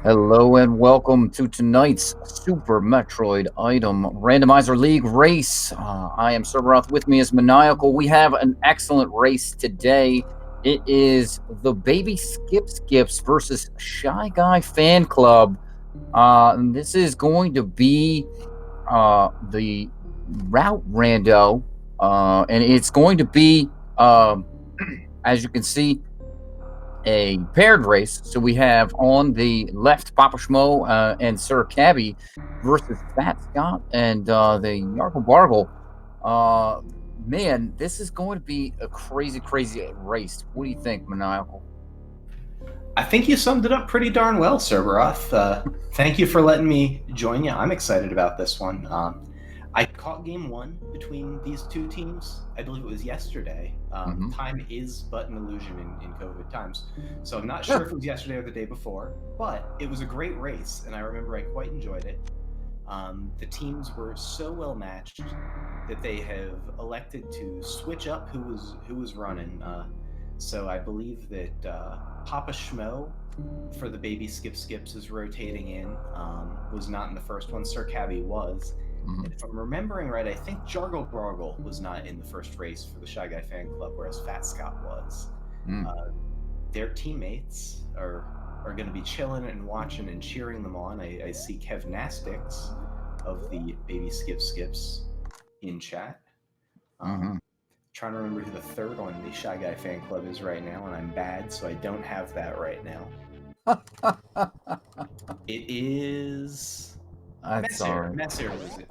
Hello and welcome to tonight's Super Metroid Item Randomizer League race. I am Cerberoth. With me is Maniacal. We have an excellent race today. It is the BabySkipSkips versus Shy Guy Fan Club. And this is going to be the route rando, and it's going to be, as you can see, a paired race. So we have on the left Papa Schmo and Sir Cabby versus Fat Scott and the Yargle Bargle. Man, this is going to be a crazy race. What do you think, Maniacal? I think you summed it up pretty darn well, Cerberoth. Thank you for letting me join you. I'm excited about this one. I caught game one between these two teams. I believe it was yesterday. Time is but an illusion in COVID times. So I'm not sure if it was yesterday or the day before, but it was a great race, and I remember I quite enjoyed it. The teams were so well matched that they have elected to switch up who was running. So I believe that Papa Schmo for the BabySkipSkips is rotating in. Was not in the first one. Sir Cabby was. And if I'm remembering right, I think Jargle Bargle was not in the first race for the Shy Guy Fan Club, whereas Fat Scott was. Their teammates are going to be chilling and watching and cheering them on. I see Kev Nastix of the BabySkipSkips in chat. Trying to remember who the third on the Shy Guy Fan Club is right now, and I'm bad, so I don't have that right now. It is... Messer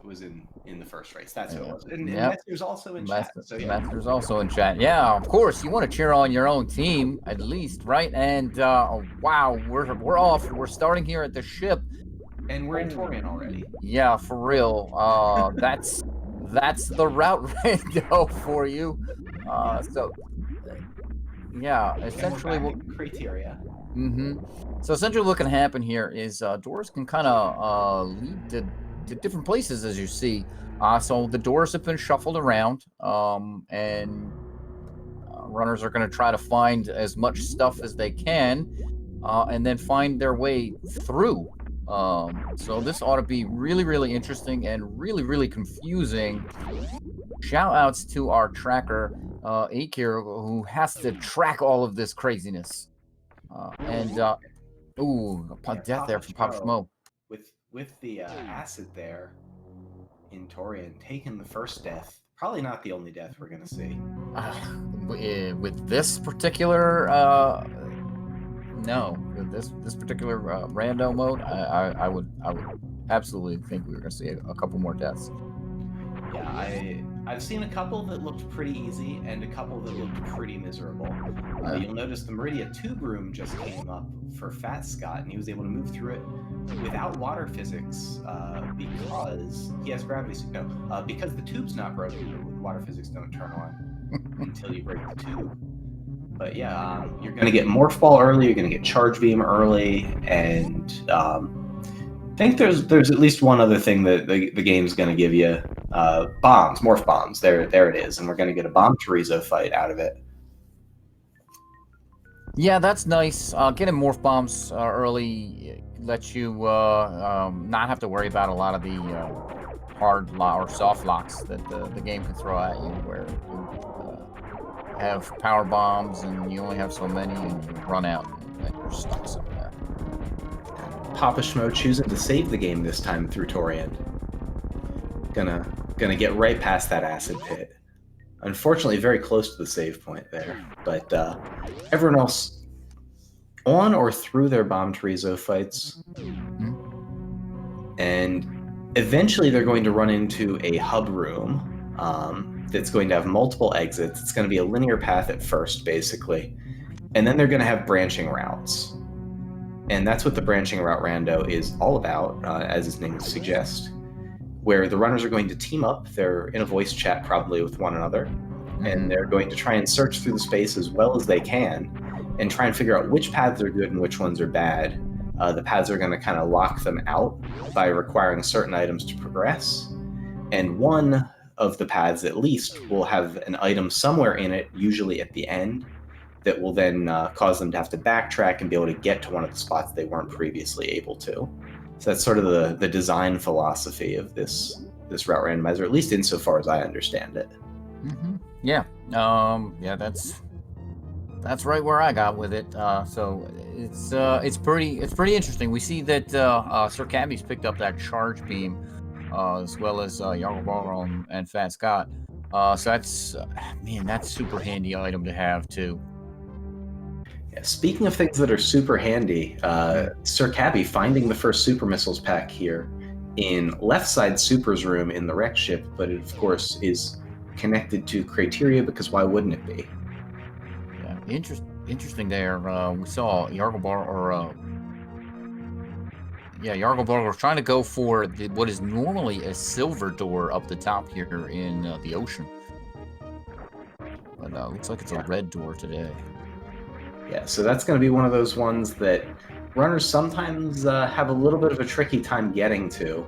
was in the first race. That's who it was. And Messer's also in chat. So yeah. Messer's also in chat. Yeah, of course. You want to cheer on your own team, at least, right? And wow, we're off. We're starting here at the ship. And we're in Torian already. Yeah, for real. That's the route rando for you. So yeah, essentially criteria. So essentially what's going to happen here is doors can kind of lead to different places, as you see. So the doors have been shuffled around, and runners are going to try to find as much stuff as they can, and then find their way through. So this ought to be really interesting and really confusing. Shout outs to our tracker, Akir, who has to track all of this craziness. Death there from Pop Schmo. With the acid there in Torian, taking the first death. Probably not the only death we're gonna see. With this particular no, with this particular rando mode, I would absolutely think we were gonna see a couple more deaths. Yeah, I've seen a couple that looked pretty easy and a couple that looked pretty miserable. You'll notice the Meridia tube room just came up for Fat Scott, and he was able to move through it without water physics because he has gravity. Because the tube's not broken, the water physics don't turn on until you break the tube. But yeah, you're going to get Morph Ball early, you're going to get Charge Beam early, and I think there's at least one other thing that the game's going to give you. Bombs, Morph Bombs. There it is. And we're going to get a Bomb Chorizo fight out of it. Yeah, that's nice. Getting Morph Bombs early lets you not have to worry about a lot of the hard or soft locks that the game can throw at you, where you have power bombs and you only have so many and you run out and you're stuck somewhere. Papa Schmo choosing to save the game this time through Torian. Gonna get right past that acid pit. Unfortunately, very close to the save point there. But everyone else on or through their Bomb Chorizo fights. And eventually they're going to run into a hub room that's going to have multiple exits. It's going to be a linear path at first, basically. And then they're going to have branching routes. And that's what the branching route rando is all about, as its name suggests, where the runners are going to team up. They're in a voice chat probably with one another, and they're going to try and search through the space as well as they can and try and figure out which paths are good and which ones are bad. The paths are going to kind of lock them out by requiring certain items to progress, and one of the paths at least will have an item somewhere in it, usually at the end, that will then cause them to have to backtrack and be able to get to one of the spots they weren't previously able to. So that's sort of the design philosophy of this route randomizer, at least insofar as I understand it. Mm-hmm. Yeah. Yeah, that's right where I got with it. So it's pretty interesting. We see that Sir Cabby's picked up that charge beam, as well as Yargle and Fat Scott. So that's man, that's super handy item to have too. Yeah, speaking of things that are super handy, Sir Cabby finding the first super missiles pack here in left side Super's room in the wreck ship, but it of course is connected to Criteria because why wouldn't it be? Yeah, interesting there. We saw Yargle was trying to go for what is normally a silver door up the top here in the ocean, but looks like it's a red door today. Yeah, so that's going to be one of those ones that runners sometimes have a little bit of a tricky time getting to.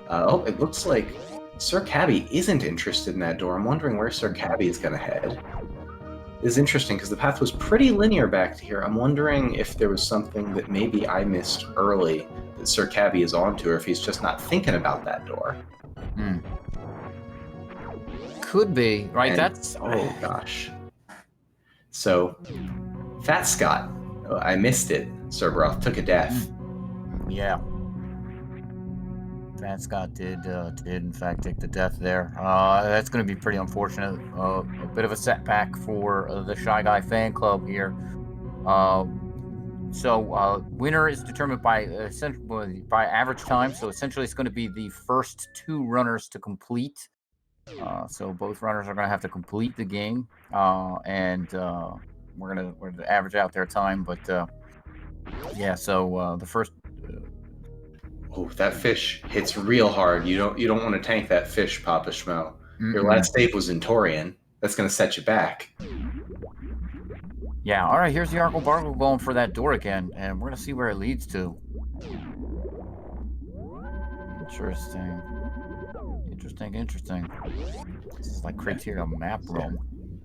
Oh, it looks like Sir Cabby isn't interested in that door. I'm wondering where Sir Cabby is going to head. This is interesting because the path was pretty linear back to here. I'm wondering if there was something that maybe I missed early that Sir Cabby is onto, or if he's just not thinking about that door. Could be, right? Oh gosh. So, Fat Scott, I missed it. Cerberus took a death. Yeah. Fat Scott did in fact take the death there. That's going to be pretty unfortunate. A bit of a setback for the Shy Guy fan club here. So winner is determined by average time. So essentially, it's going to be the first two runners to complete. So both runners are going to have to complete the game, and we're gonna average out their time. But yeah, so the first. Oh, that fish hits real hard. You don't want to tank that fish, Papa Schmo. Your last save was in Torian. That's going to set you back. Yeah, all right, here's the Yargle Bargle going for that door again, and we're going to see where it leads to. Interesting. This is like Criteria map room.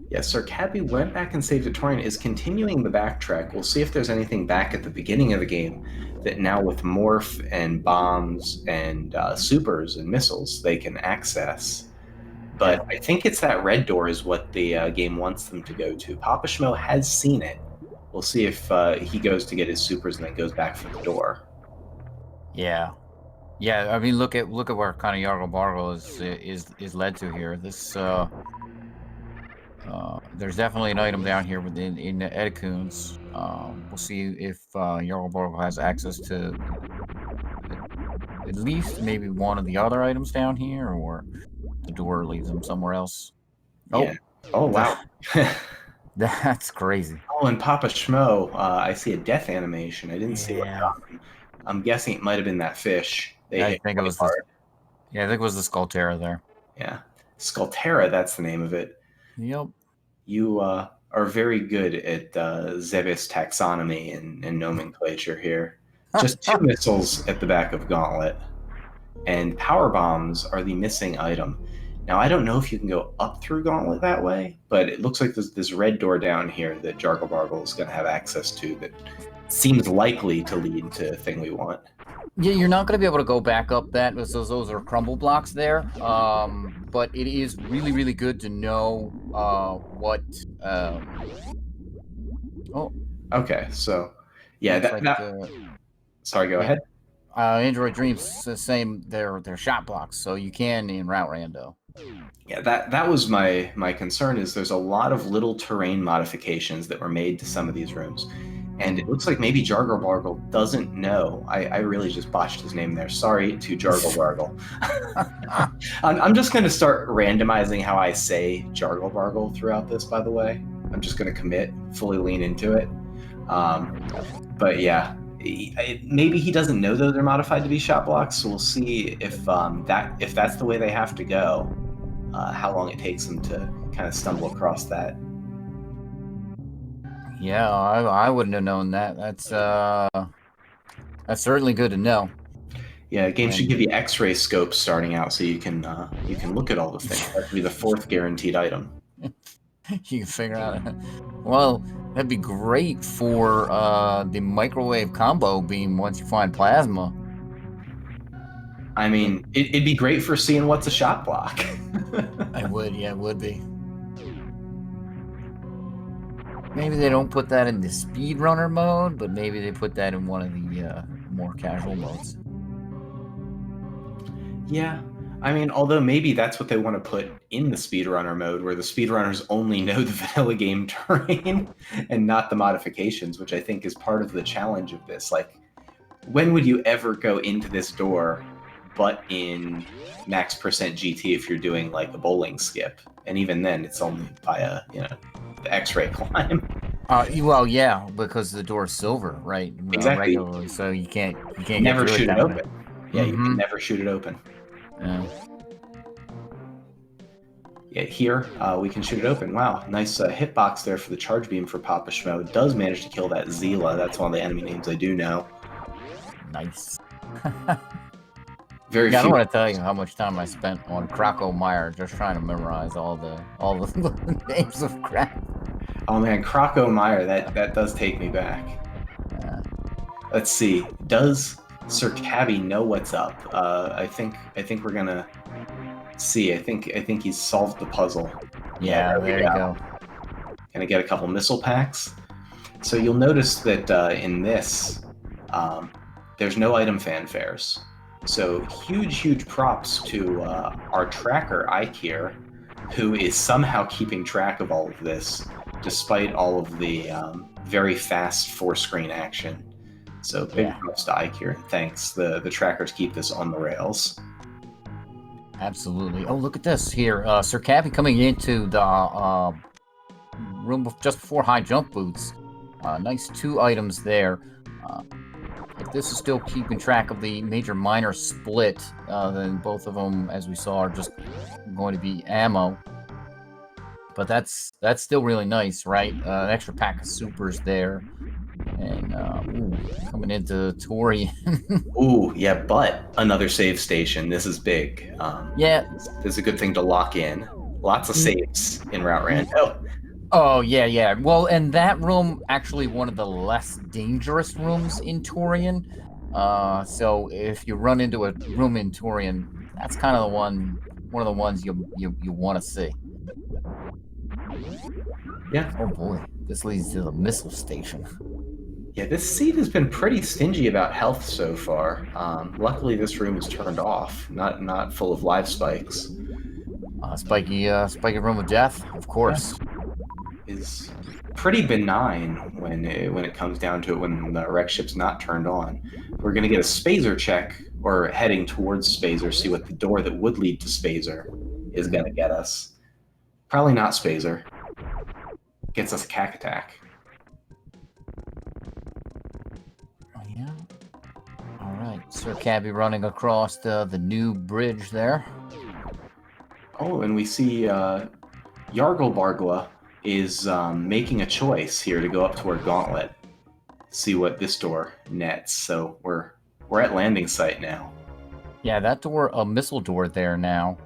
Yeah, Sir Cabby went back and saved Torian, is continuing the backtrack. We'll see if there's anything back at the beginning of the game that now with Morph and bombs and supers and missiles they can access. But I think it's that red door is what the game wants them to go to. Papa Schmo has seen it. We'll see if he goes to get his supers and then goes back for the door. Yeah. I mean, look at where kind of Yargle Bargle is led to here. This there's definitely an item down here in the Edicoons. We'll see if Yargle Bargle has access to at least maybe one of the other items down here, or the door leads them somewhere else. Oh, yeah. Oh wow. That's crazy. Oh, and Papa Schmo, I see a death animation. I didn't see what happened. I'm guessing it might have been that fish. I think it was I think it was the Skullterra there. Yeah. Skullterra, that's the name of it. Yep. You are very good at Zebis taxonomy and nomenclature here. Just 2 missiles at the back of Gauntlet. And power bombs are the missing item. Now, I don't know if you can go up through Gauntlet that way, but it looks like there's this red door down here that Jargle Bargle is going to have access to that seems likely to lead to the thing we want. Yeah, you're not going to be able to go back up that, because those are crumble blocks there. But it is really, really good to know what... Oh. Okay, so... Yeah, sorry, go ahead. Android Dreams the same. They're shot blocks, so you can in Route Rando. Yeah, that was my concern. Is there's a lot of little terrain modifications that were made to some of these rooms, and it looks like maybe Jargle Bargle doesn't know. I really just botched his name there. Sorry to Jargle Bargle. I'm just going to start randomizing how I say Jargle Bargle throughout this. By the way, I'm just going to commit, fully lean into it. But yeah. Maybe he doesn't know that they're modified to be shot blocks, so we'll see if that's the way they have to go, how long it takes them to kind of stumble across that. Yeah, I wouldn't have known that. That's certainly good to know. Yeah, the game should give you X-ray scopes starting out, so you can look at all the things. That would be the 4th guaranteed item. You can figure out. Well, That'd be great for the microwave combo beam once you find plasma. I mean, it'd be great for seeing what's a shot block. It would, yeah, it would be. Maybe they don't put that in the speedrunner mode, but maybe they put that in one of the more casual modes. Yeah. I mean, although maybe that's what they want to put in the speedrunner mode, where the speedrunners only know the vanilla game terrain and not the modifications, which I think is part of the challenge of this. Like, when would you ever go into this door but in max percent GT if you're doing like a bowling skip? And even then, it's only via, the X-ray climb. Well, yeah, because the door is silver, right? Exactly. Regularly, so you can't Never get through shoot it it that way. open. Yeah, you can never shoot it open. Yeah. Yeah, here we can shoot it open. Wow, nice hitbox there for the charge beam for Papa Schmo. Does manage to kill that Zila. That's one of the enemy names I do know. Nice. Very I don't few. want to tell you how much time I spent on Krakow Meyer just trying to memorize all the names of crap. Oh man, Krakow Meyer, that does take me back. Yeah. Let's see. Does Sir Cabby know what's up? I think we're gonna see. I think he's solved the puzzle. Yeah, there you go. Gonna get a couple missile packs. So you'll notice that in this, there's no item fanfares. So huge props to our tracker Ike here, who is somehow keeping track of all of this, despite all of the very fast 4-screen action. So big props to Ike here, and thanks. The trackers keep this on the rails. Absolutely. Oh, look at this here. Sir Cabby coming into the room just before high jump boots. Nice 2 items there. If this is still keeping track of the major-minor split, then both of them, as we saw, are just going to be ammo. But that's still really nice, right? An extra pack of supers there. And coming into Torian. Ooh, yeah, but another save station. This is big. Yeah. This is a good thing to lock in. Lots of saves in Route Rando. Oh, yeah. Well, and that room, actually one of the less dangerous rooms in Torian. So if you run into a room in Torian, that's kind of one of the ones you want to see. Yeah. Oh boy, this leads to the missile station. Yeah, this seat has been pretty stingy about health so far. Luckily, this room is turned off, not full of live spikes. Spiky room of death, of course. Is pretty benign when it comes down to it, when the wreck ship's not turned on. We're going to get a Spazer check, or heading towards Spazer, see what the door that would lead to Spazer is going to get us. Probably not Spazer. Gets us a cack attack. Yeah. All right, Sir Cabby running across the new bridge there. Oh, and we see Yargle Bargla is making a choice here to go up to our gauntlet, see what this door nets. So we're at landing site now. Yeah, that door, a missile door there now,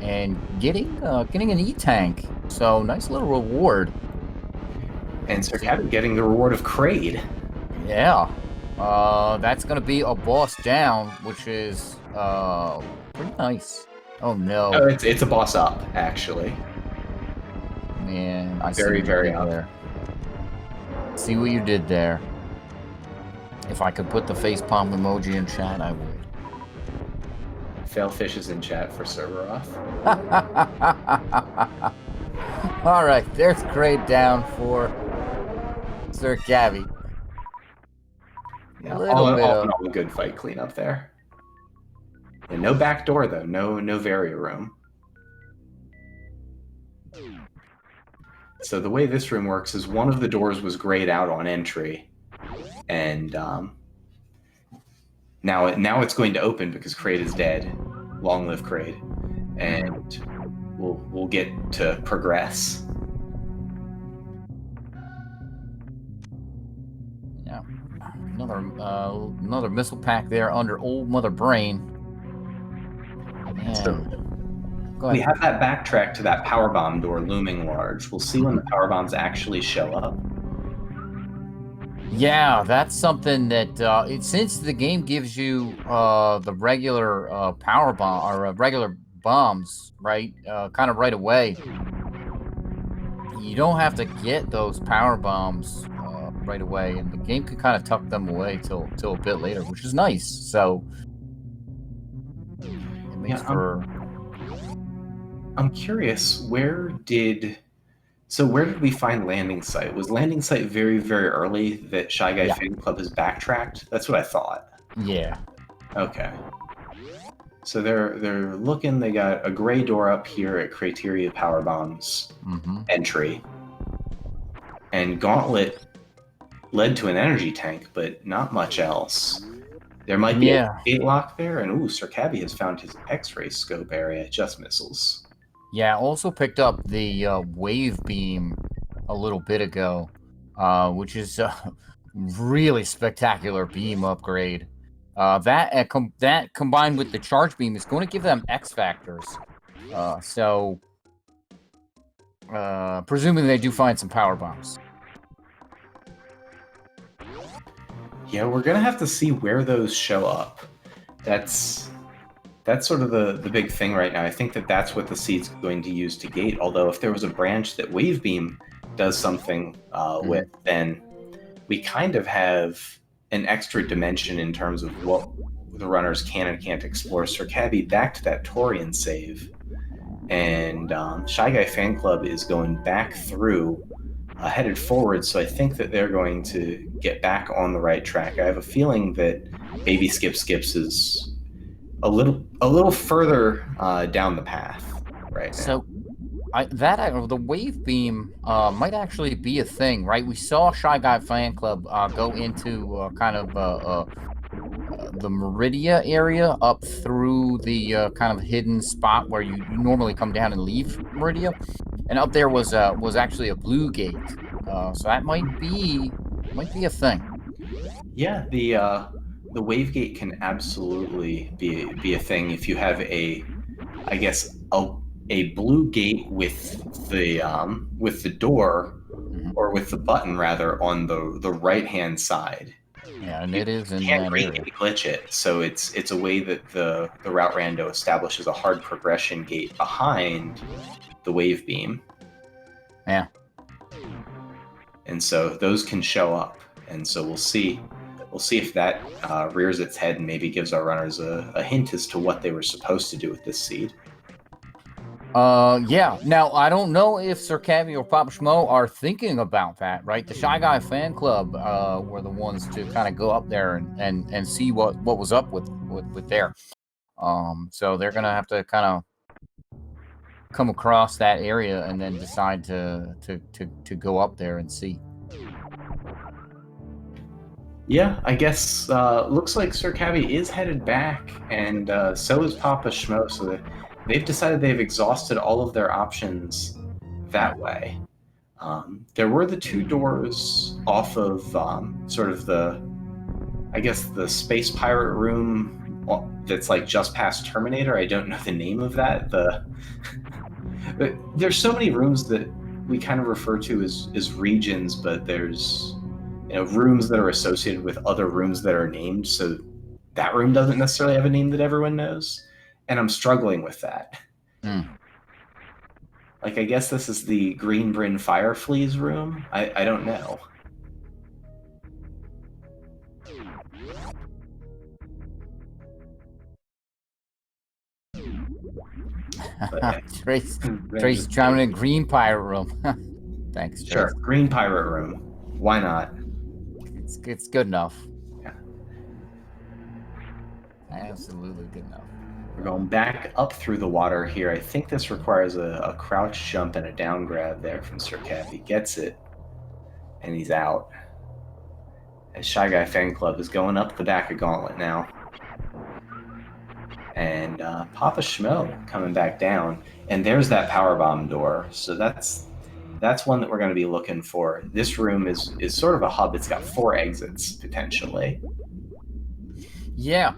and getting an E-tank. So nice little reward. And Sir Cabby getting the reward of Kraid. Yeah, that's gonna be a boss down, which is pretty nice. Oh no! Oh, it's a boss up, actually. Man, I very up there. See what you did there. If I could put the facepalm emoji in chat, I would. Failfish is in chat for Cerberoth. All right, there's Kraid down for Sir Cabby. Yeah, all in all, a good fight cleanup there. And no back door though, no Varia room. So the way this room works is one of the doors was grayed out on entry, and now it's going to open because Kraid is dead. Long live Kraid, and we'll get to progress. Yeah, another missile pack there under Old Mother Brain. Man. So Go we ahead. have that backtrack to that power bomb door looming large. We'll see when the power bombs actually show up. Yeah, that's something that since the game gives you the regular power bomb or regular bombs, right? Kind of right away. You don't have to get those power bombs right away, and the game can kind of tuck them away till a bit later, which is nice. So it makes for. I'm curious, where did we find landing site? Was landing site very, very early that Shy Guy Fan Club has backtracked? That's what I thought. Yeah. Okay. So they're looking. They got a gray door up here at Criteria Power Bombs entry, and Gauntlet led to an energy tank, but not much else. There might be a gate lock there, and Sir Cabby has found his X-ray scope area. Just missiles. Yeah, also picked up the wave beam a little bit ago, which is a really spectacular beam upgrade. That combined with the charge beam is going to give them X factors. So presuming they do find some power bombs. Yeah, we're gonna have to see where those show up. That's sort of the big thing right now. I think that's what the seed's going to use to gate. Although if there was a branch that Wave Beam does something with, then we kind of have an extra dimension in terms of what the runners can and can't explore. Sir Cabby back to that Torian save, and Shy Guy Fan Club is going back through, headed forward. So I think that they're going to get back on the right track. I have a feeling that BabySkipSkips is a little further down the path right now. So the wave beam might actually be a thing, right? We saw Shy Guy Fan Club go into kind of the Meridia area up through the kind of hidden spot where you normally come down and leave Meridia, and up there was actually a blue gate. So that might be a thing. Yeah, the wave gate can absolutely be a thing if you have a blue gate with the door, or with the button rather, on the right hand side. Yeah, and it is in you can't that area. glitch it, so it's a way that the route rando establishes a hard progression gate behind the wave beam. Yeah. And so those can show up, and so we'll see if that rears its head and maybe gives our runners a hint as to what they were supposed to do with this seed. Yeah. Now, I don't know if Sir Cabby or Papa Schmo are thinking about that, right? The Shy Guy Fan Club were the ones to kind of go up there and see what was up with there. So they're gonna have to kind of come across that area and then decide to go up there and see. Yeah, I guess looks like Sir Cabby is headed back, and so is Papa Schmo. So they've decided they've exhausted all of their options that way. There were the two doors off of sort of the space pirate room that's like just past Terminator. I don't know the name of that. But there's so many rooms that we kind of refer to as regions, but there's rooms that are associated with other rooms that are named, so that room doesn't necessarily have a name that everyone knows, and I'm struggling with that. Like, I guess this is the Green Bryn Firefleas room? I don't know. Trace chiming in Green Pirate Room. Thanks, Trace. Sure, Green Pirate Room. Why not? It's good enough. Yeah. Absolutely good enough. We're going back up through the water here. I think this requires a crouch jump and a down grab there from Sir Cat. He gets it, and he's out. As Shy Guy Fan Club is going up the back of Gauntlet now. And Papa Schmo coming back down. And there's that power bomb door. So that's one that we're going to be looking for. This room is sort of a hub. It's got 4 exits, potentially. Yeah.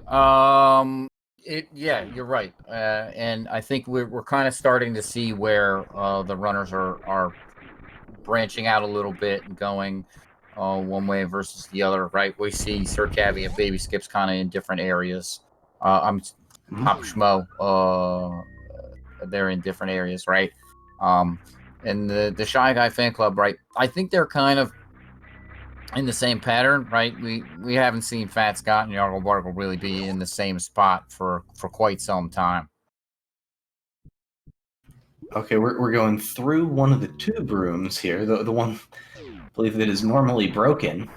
Yeah, you're right, and I think we're kind of starting to see where the runners are branching out a little bit and going one way versus the other. Right, we see Sir Cabby and Baby Skips kind of in different areas. I'm Pop Schmo. They're in different areas, right? Um, and the Shy Guy fan club, right? I think they're kind of in the same pattern, right? We haven't seen Fat Scott and Yargle Bargle really be in the same spot for quite some time. Okay, we're going through one of the tube rooms here, the one I believe that is normally broken,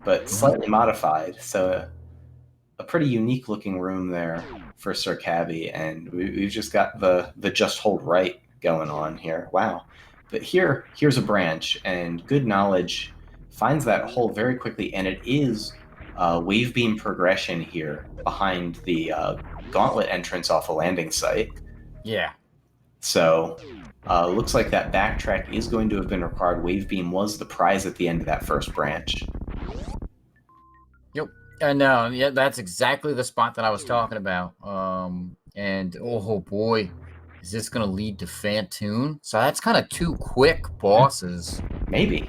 but slightly modified. So a pretty unique looking room there for Sir Cabby, and we've just got the just hold right going on here. Wow. But here's a branch, and good knowledge finds that hole very quickly, and it is wave beam progression here behind the gauntlet entrance off a landing site. Yeah. So looks like that backtrack is going to have been required. Wave beam was the prize at the end of that first branch. Yep. And yeah, that's exactly the spot that I was talking about. And oh boy, is this gonna lead to Fantoon? So that's kind of two quick bosses. Maybe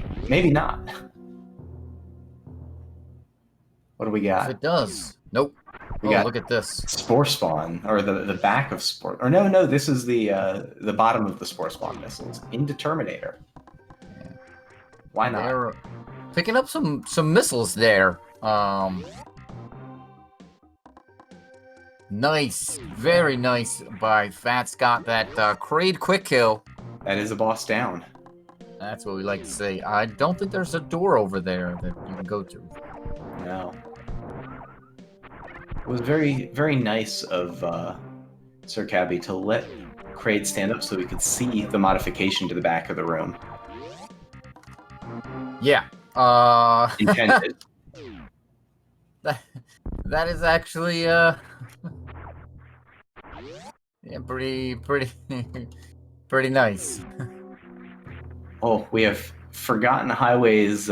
not. What do we got? If it does, nope. We got look at this. Spore Spawn, or the back of Spore. Or no, this is the bottom of the Spore Spawn missiles. Indeterminator. Yeah. Why not? They're picking up some missiles there. Nice, very nice by Fat Scott. That Kraid quick kill. That is a boss down. That's what we like to say. I don't think there's a door over there that you can go to. No. It was very, very nice of Sir Cabby to let Kraid stand up so we could see the modification to the back of the room. Yeah. Intended. That is actually yeah, pretty pretty nice. Oh, we have Forgotten Highways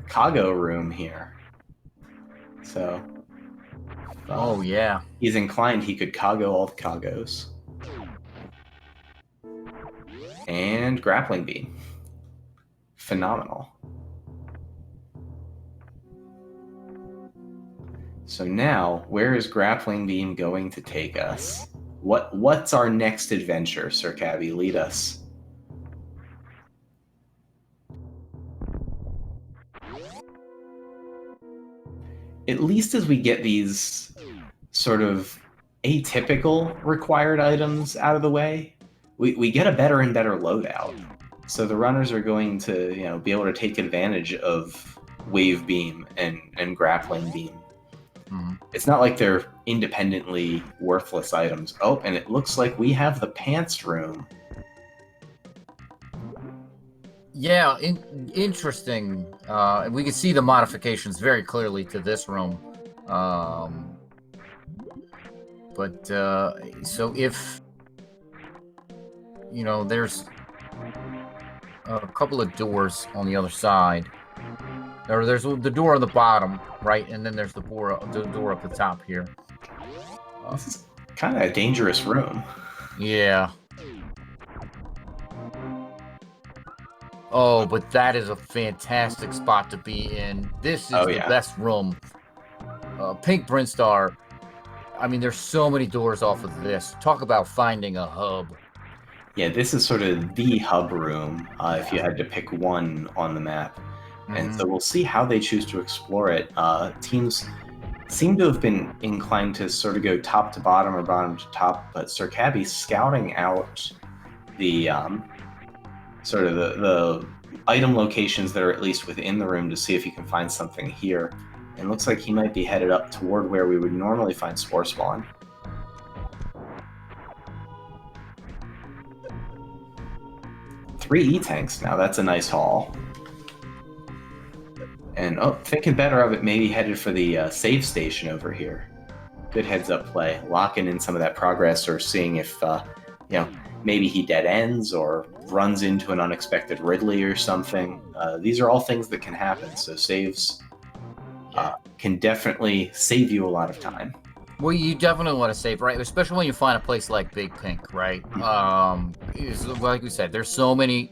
cargo room here. So oh yeah. He's inclined he could cargo all the cargos. And grappling beam. Phenomenal. So now, where is grappling beam going to take us? What's our next adventure, Sir Cabby? Lead us. At least as we get these sort of atypical required items out of the way, we get a better and better loadout. So the runners are going to, be able to take advantage of wave beam and grappling beam. Mm-hmm. It's not like they're independently worthless items. Oh, and it looks like we have the pants room. Yeah, interesting. We can see the modifications very clearly to this room. But so if there's a couple of doors on the other side. There's the door on the bottom, right, and then there's the door up the top here. This is kind of a dangerous room. Yeah. Oh, but that is a fantastic spot to be in. This is the best room. Pink Brinstar. I mean, there's so many doors off of this. Talk about finding a hub. Yeah, this is sort of the hub room, if you had to pick one on the map. And so we'll see how they choose to explore it. Teams seem to have been inclined to sort of go top to bottom or bottom to top, but Sir Cabby's scouting out the sort of the item locations that are at least within the room to see if he can find something here. And looks like he might be headed up toward where we would normally find Spore Spawn. Three E-tanks now, that's a nice haul. And thinking better of it, maybe headed for the save station over here. Good heads-up play, locking in some of that progress, or seeing if maybe he dead ends or runs into an unexpected Ridley or something. These are all things that can happen, so saves can definitely save you a lot of time. Well, you definitely want to save, right? Especially when you find a place like Big Pink, right? Like we said, there's so many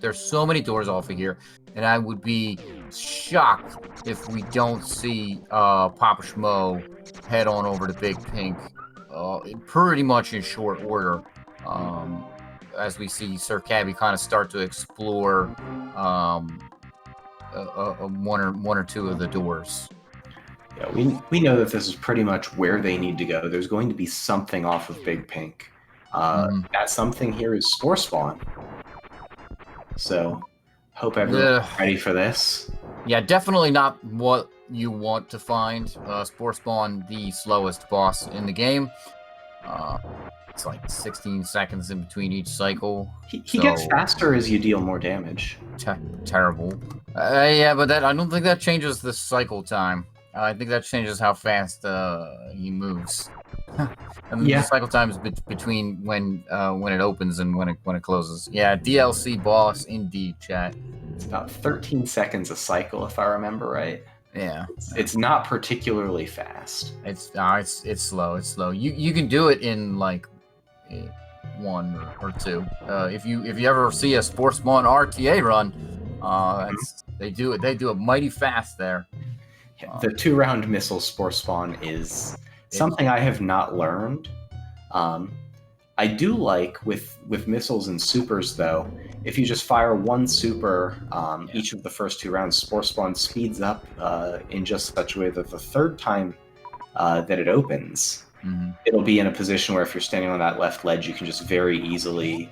doors off of here, and I would be shocked if we don't see Papa Schmo head on over to Big Pink, pretty much in short order. Um, as we see Sir Cabby kind of start to explore um, one or two of the doors. Yeah, we know that this is pretty much where they need to go. There's going to be something off of Big Pink. That something here is Spore Spawn. So, hope everyone's ready for this. Yeah, definitely not what you want to find. Spore Spawn, the slowest boss in the game. It's like 16 seconds in between each cycle. He gets faster as you deal more damage. Terrible. Yeah, but I don't think that changes the cycle time. I think that changes how fast he moves. And the cycle time is between when it opens and when it closes. Yeah, DLC boss indeed, chat. It's about 13 seconds a cycle, if I remember right. Yeah, it's not particularly fast. It's slow. It's slow. You can do it in like 1 or 2. If you ever see a Spore Spawn RTA run, they do it mighty fast there. The 2-round missile Spore Spawn is something I have not learned. I do like with missiles and supers though. If you just fire one super each of the first 2 rounds, Spore Spawn speeds up in just such a way that the third time that it opens, it'll be in a position where if you're standing on that left ledge, you can just very easily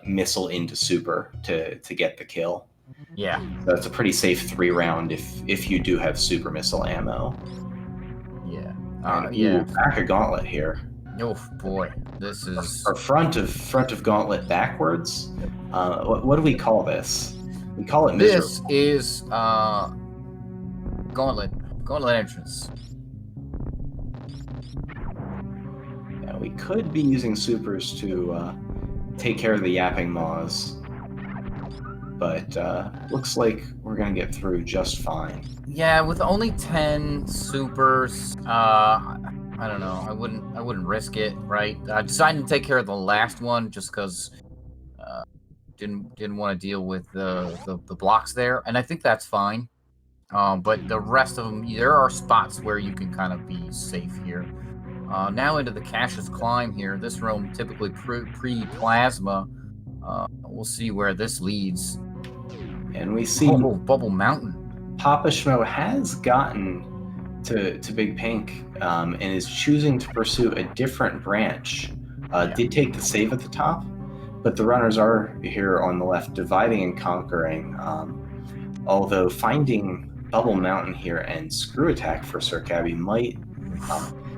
missile into super to get the kill. Yeah, so it's a pretty safe 3-round if you do have super missile ammo. Yeah, back a gauntlet here. Oh boy, this is our front of gauntlet backwards. What do we call this? We call it miserable. This is gauntlet entrance. Yeah, we could be using supers to take care of the yapping maws. But looks like we're gonna get through just fine. Yeah, with only 10 supers, I don't know. I wouldn't risk it, right? I decided to take care of the last one just because didn't want to deal with the blocks there, and I think that's fine. But the rest of them, there are spots where you can kind of be safe here. Now into the Cassius Climb here. This room typically pre-plasma. We'll see where this leads. And we see Bubble Mountain. Papa Schmo has gotten to Big Pink and is choosing to pursue a different branch. Did take the save at the top, but the runners are here on the left dividing and conquering. Although finding Bubble Mountain here and Screw Attack for Sir Cabby might,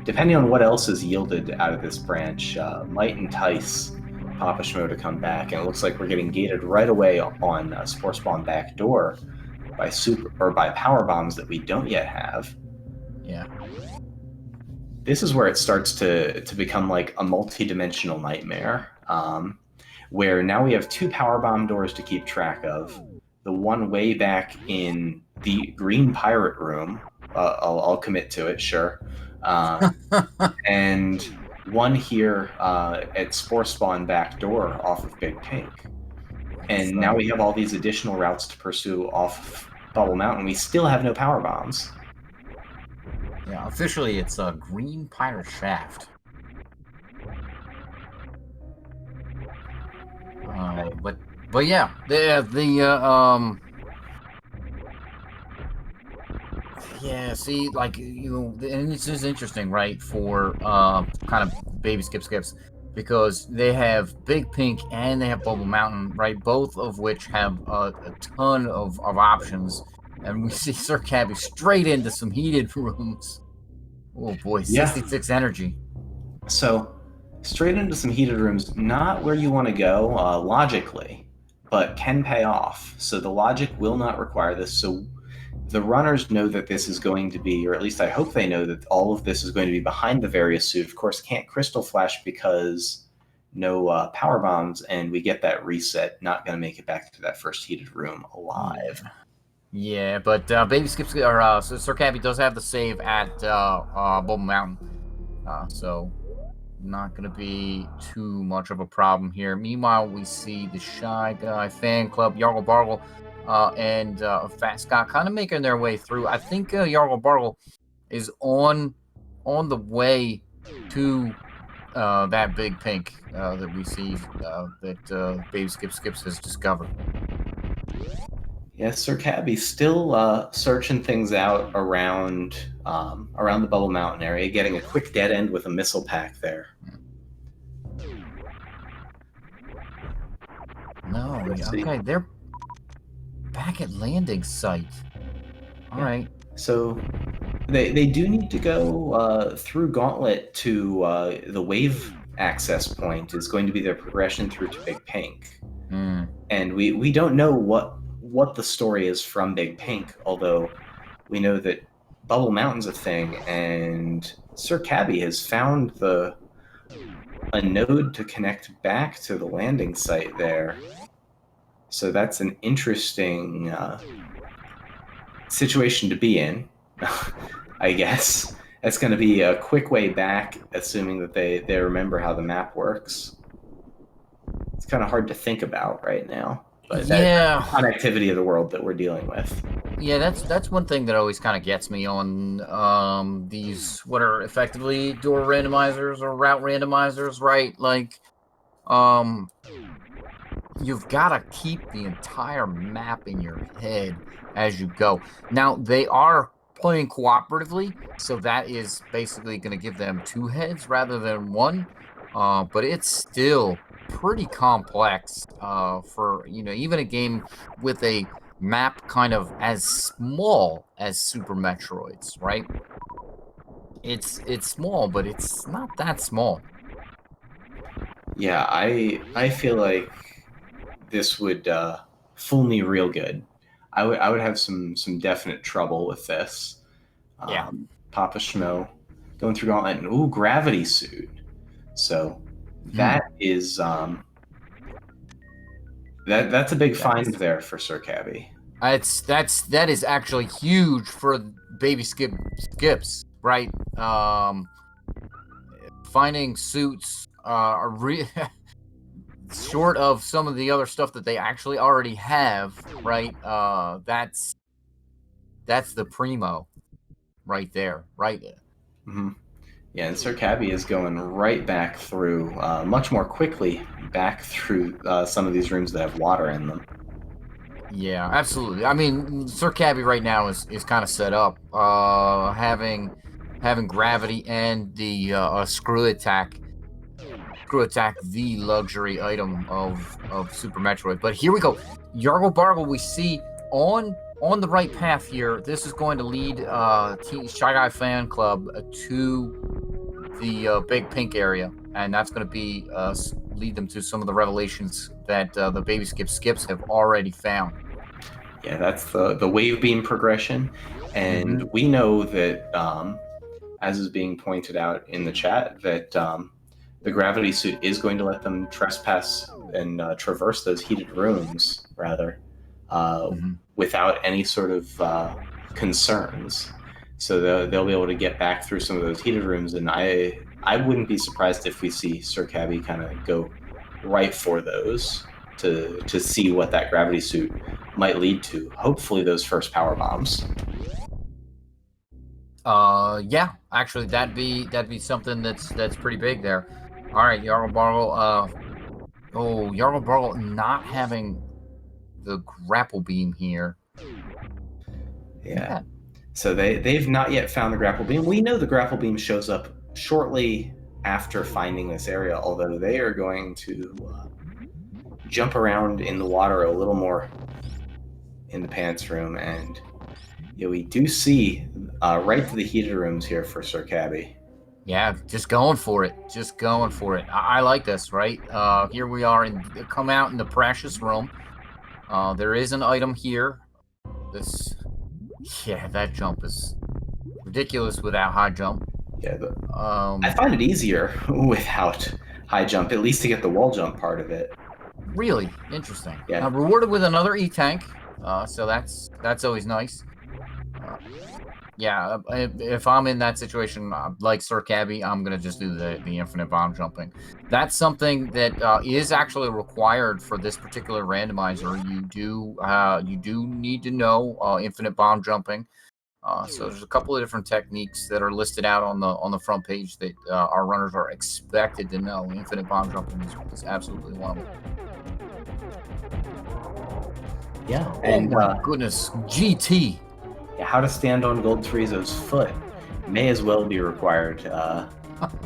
depending on what else is yielded out of this branch, might entice Papa Schmo to come back, and it looks like we're getting gated right away on Spore Spawn back door by power bombs that we don't yet have. Yeah. This is where it starts to become like a multi-dimensional nightmare, where now we have 2 power bomb doors to keep track of. The one way back in the green pirate room, I'll commit to it, sure, and one here at Spore Spawn back door off of Big Pink. And now we have all these additional routes to pursue off Bubble Mountain. We still have no power bombs. Yeah, officially it's a green pirate shaft. But yeah, yeah, see, like, and this is interesting, right, for kind of BabySkipSkips, because they have Big Pink and they have Bubble Mountain, right, both of which have a ton of options, and we see Sir Cabby straight into some heated rooms. Oh boy, 66 energy. So, straight into some heated rooms, not where you want to go logically, but can pay off. So the logic will not require this, so the runners know that this is going to be, or at least I hope they know that all of this is going to be behind the various suit. Of course, can't Crystal Flash because no power bombs, and we get that reset. Not going to make it back to that first heated room alive. Yeah, but BabySkipSkips, or Sir Cabby does have the save at Bubble Mountain. So not going to be too much of a problem here. Meanwhile, we see the Shy Guy fan club, Yargle Bargle, and Fat Scott kind of making their way through. I think Yargle Bargle is on the way to that big pink that we see that BabySkipSkips has discovered. Yes, Sir Cabby's still searching things out around the Bubble Mountain area, getting a quick dead end with a missile pack there. No, okay, they're back at landing site. All right. So they do need to go through Gauntlet to the wave access point is going to be their progression through to Big Pink. And we don't know what the story is from Big Pink, although we know that Bubble Mountain's a thing, and Sir Cabby has found a node to connect back to the landing site there. So that's an interesting situation to be in, I guess. That's going to be a quick way back, assuming that they remember how the map works. It's kind of hard to think about right now. But yeah, connectivity of the world that we're dealing with. Yeah, that's one thing that always kind of gets me on these what are effectively door randomizers or route randomizers, right? Like, you've got to keep the entire map in your head as you go. Now they are playing cooperatively, so that is basically going to give them 2 heads rather than 1. But it's still pretty complex for even a game with a map kind of as small as Super Metroid's, right? It's small, but it's not that small. Yeah, I feel like this would fool me real good. I would have some definite trouble with this. Yeah. Papa Schmo going through Gauntlet and gravity suit. So that is that's a big find there for Sir Cabby. That is actually huge for BabySkipSkips, right? Finding suits are short of some of the other stuff that they actually already have, right? That's the primo right there, right? Mm-hmm. Yeah, and Sir Cabby is going right back through, much more quickly, back through some of these rooms that have water in them. Yeah, absolutely. I mean, Sir Cabby right now is kind of set up, having gravity and the screw attack, the luxury item of Super Metroid. But here we go, Yargle Bargle. We see on the right path here. This is going to lead Shy Guy Fan Club to the Big Pink area, and that's going to be lead them to some of the revelations that the BabySkipSkips have already found. Yeah, that's the wave beam progression, and we know that, as is being pointed out in the chat, that the gravity suit is going to let them trespass and traverse those heated rooms, rather, without any sort of concerns. So they'll be able to get back through some of those heated rooms, and I wouldn't be surprised if we see Sir Cabby kind of go right for those to see what that gravity suit might lead to. Hopefully those first power bombs. Yeah, actually that'd be something that's pretty big there. All right, Yargle Bargle. Yargle Bargle not having the grapple beam here. Yeah. So they've not yet found the grapple beam. We know the grapple beam shows up shortly after finding this area, although they are going to jump around in the water a little more in the pants room. And we do see right to the heated rooms here for Sir Cabby. Yeah, just going for it. I like this, right? Here we are come out in the precious room. There is an item here. That jump is ridiculous without high jump. Yeah, I find it easier without high jump, at least to get the wall jump part of it. Really interesting. Yeah. Rewarded with another E-tank, so that's always nice. Yeah, if I'm in that situation, like Sir Cabby, I'm gonna just do the infinite bomb jumping. That's something that is actually required for this particular randomizer. You do need to know infinite bomb jumping. So there's a couple of different techniques that are listed out on the front page that our runners are expected to know. Infinite bomb jumping is absolutely one of them. Yeah, Oh and my goodness, GT. how to stand on Gold Chorizo's foot may as well be required.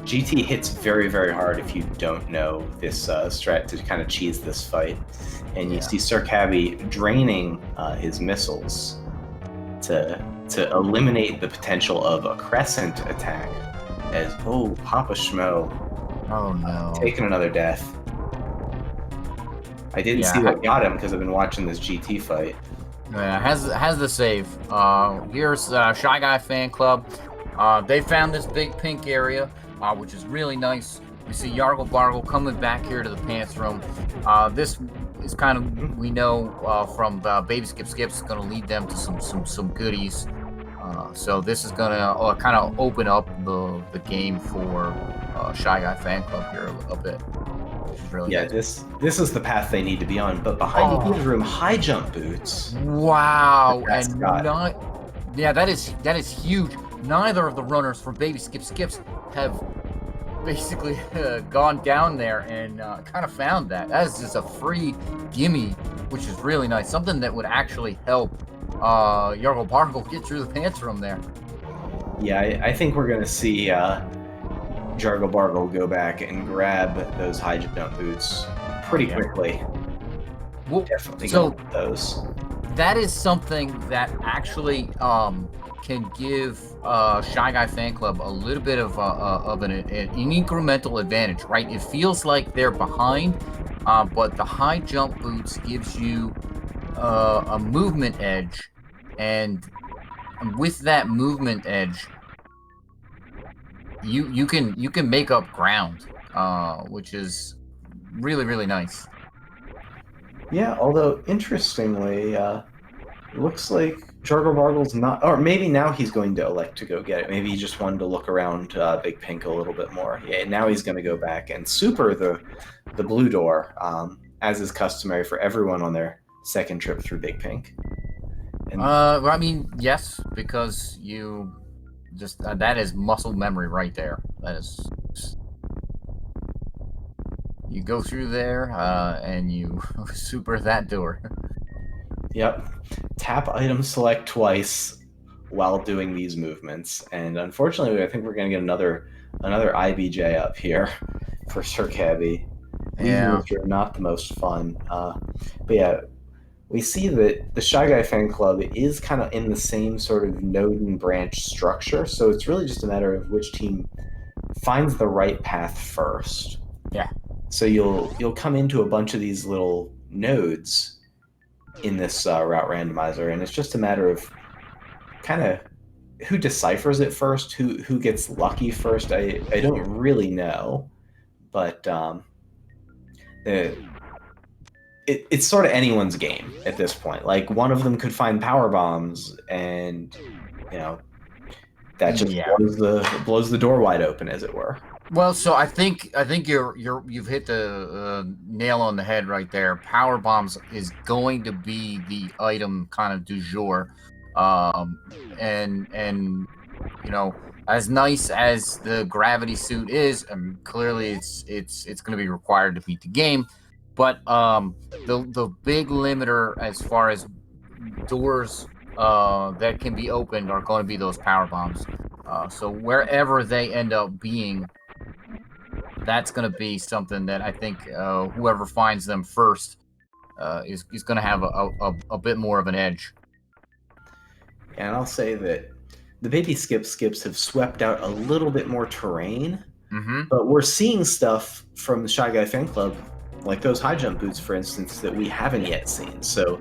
GT hits very, very hard if you don't know this strat to kind of cheese this fight. And you see Sir Cabby draining his missiles to eliminate the potential of a crescent attack. As Papa Schmo Oh no, taking another death. I didn't see what got him because I've been watching this GT fight. Yeah, has the save. Here's Shy Guy Fan Club. They found this big pink area, which is really nice. We see Yargle Bargle coming back here to the pants room. This is kind of, we know from BabySkipSkips, going to lead them to some goodies. So this is going to kind of open up the game for Shy Guy Fan Club here a bit. Really nice. This is the path they need to be on. But behind the room, high jump boots. Wow, and that is huge. Neither of the runners from BabySkipSkips have basically gone down there and kind of found that. That is just a free gimme, which is really nice. Something that would actually help Yargle Bargle get through the pants room there. Yeah, I think we're gonna see Jargle Bargle go back and grab those high jump boots pretty quickly. Well, definitely so those. That is something that actually can give Shy Guy Fan Club a little bit of an incremental advantage, right? It feels like they're behind, but the high jump boots gives you a movement edge, and with that movement edge, you can make up ground, which is really, really nice. Yeah, although interestingly, it looks like Jargle Bargle's not, or maybe now he's going to elect to go get it. Maybe he just wanted to look around Big Pink a little bit more. Yeah, now he's going to go back and super the blue door, as is customary for everyone on their second trip through Big Pink. And, I mean, yes, because you just that is muscle memory right there. That is. You go through there and you super that door. Yep. Tap item select twice while doing these movements. And unfortunately, I think we're going to get another IBJ up here for Sir Cabby. Yeah. These are not the most fun. But yeah, we see that the Shy Guy Fan Club is kind of in the same sort of node and branch structure. So it's really just a matter of which team finds the right path first. Yeah. So you'll come into a bunch of these little nodes in this route randomizer, and it's just a matter of kind of who deciphers it first, who gets lucky first. I don't really know, but it's sort of anyone's game at this point. Like, one of them could find power bombs, and that just blows the door wide open, as it were. Well, so I think you've hit the nail on the head right there. Power bombs is going to be the item kind of du jour, and as nice as the gravity suit is, clearly it's going to be required to beat the game. But the big limiter as far as doors that can be opened are going to be those power bombs. So wherever they end up being, that's going to be something that I think whoever finds them first is going to have a bit more of an edge. And I'll say that the BabySkipSkips have swept out a little bit more terrain, but we're seeing stuff from the Shy Guy Fan Club, like those high jump boots, for instance, that we haven't yet seen. So,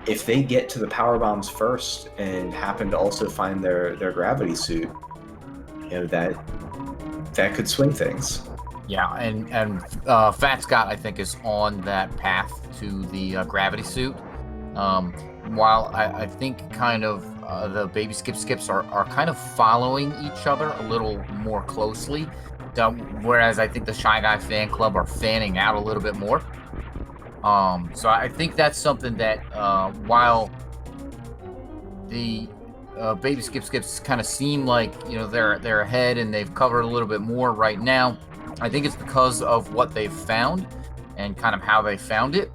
if they get to the power bombs first and happen to also find their gravity suit, that could swing things. Yeah, and Fat Scott, I think, is on that path to the gravity suit. While I think kind of the BabySkipSkips are kind of following each other a little more closely, whereas I think the Shy Guy fan club are fanning out a little bit more. So I think that's something that while the BabySkipSkips kind of seem like they're ahead and they've covered a little bit more right now, I think it's because of what they've found and kind of how they found it,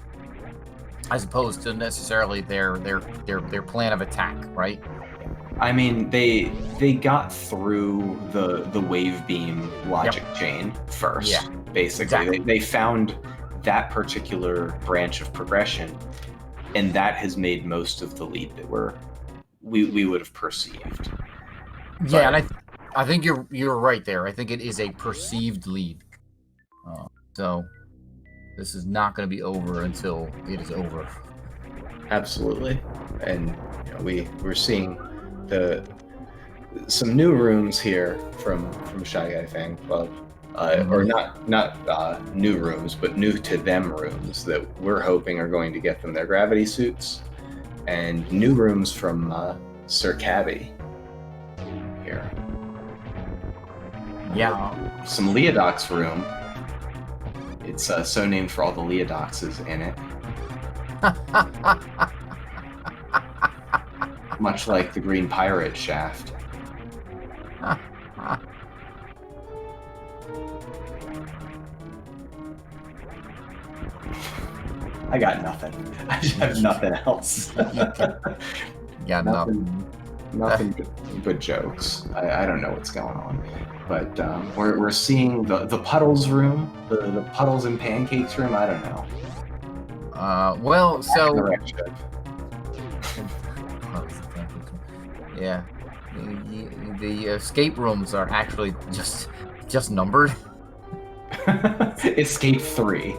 as opposed to necessarily their plan of attack, right? I mean, they got through the wave beam logic chain first. Yeah, basically, exactly. they found that particular branch of progression, and that has made most of the lead that we would have perceived. Yeah, and I think you're right there. I think it is a perceived lead. So this is not going to be over until it is over. Absolutely, and we're seeing some new rooms here from Shy Guy Fan Club, or not new rooms, but new to them rooms that we're hoping are going to get them their gravity suits, and new rooms from Sir Cabby here. Yeah, some Leodox room. It's so named for all the Leodoxes in it. Much like the Green Pirate shaft. I got nothing. I just have nothing else. Yeah, nothing but jokes. I don't know what's going on. But we're seeing the Puddles room, the Puddles and Pancakes room. I don't know. Well, so yeah, the escape rooms are actually just numbered. Escape 3.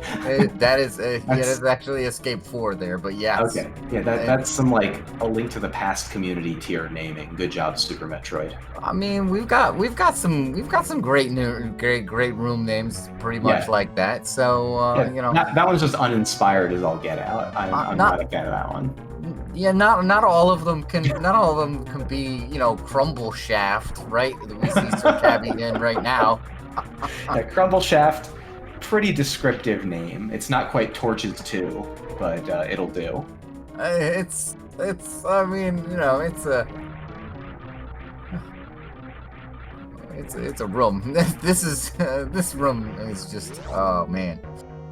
That is that's actually Escape 4 there, but yeah. Okay, yeah, that's some like a Link to the Past community tier naming. Good job, Super Metroid. I mean, we've got some great room names, pretty much like that. So that one's just uninspired as all get out. I'm not a fan of that one. Yeah, not all of them can be Crumble Shaft, right? That we see Sir Cabby in right now. Yeah, Crumble Shaft, pretty descriptive name. It's not quite Torches 2, but it'll do. It's I mean, it's a room. This room is just, oh man.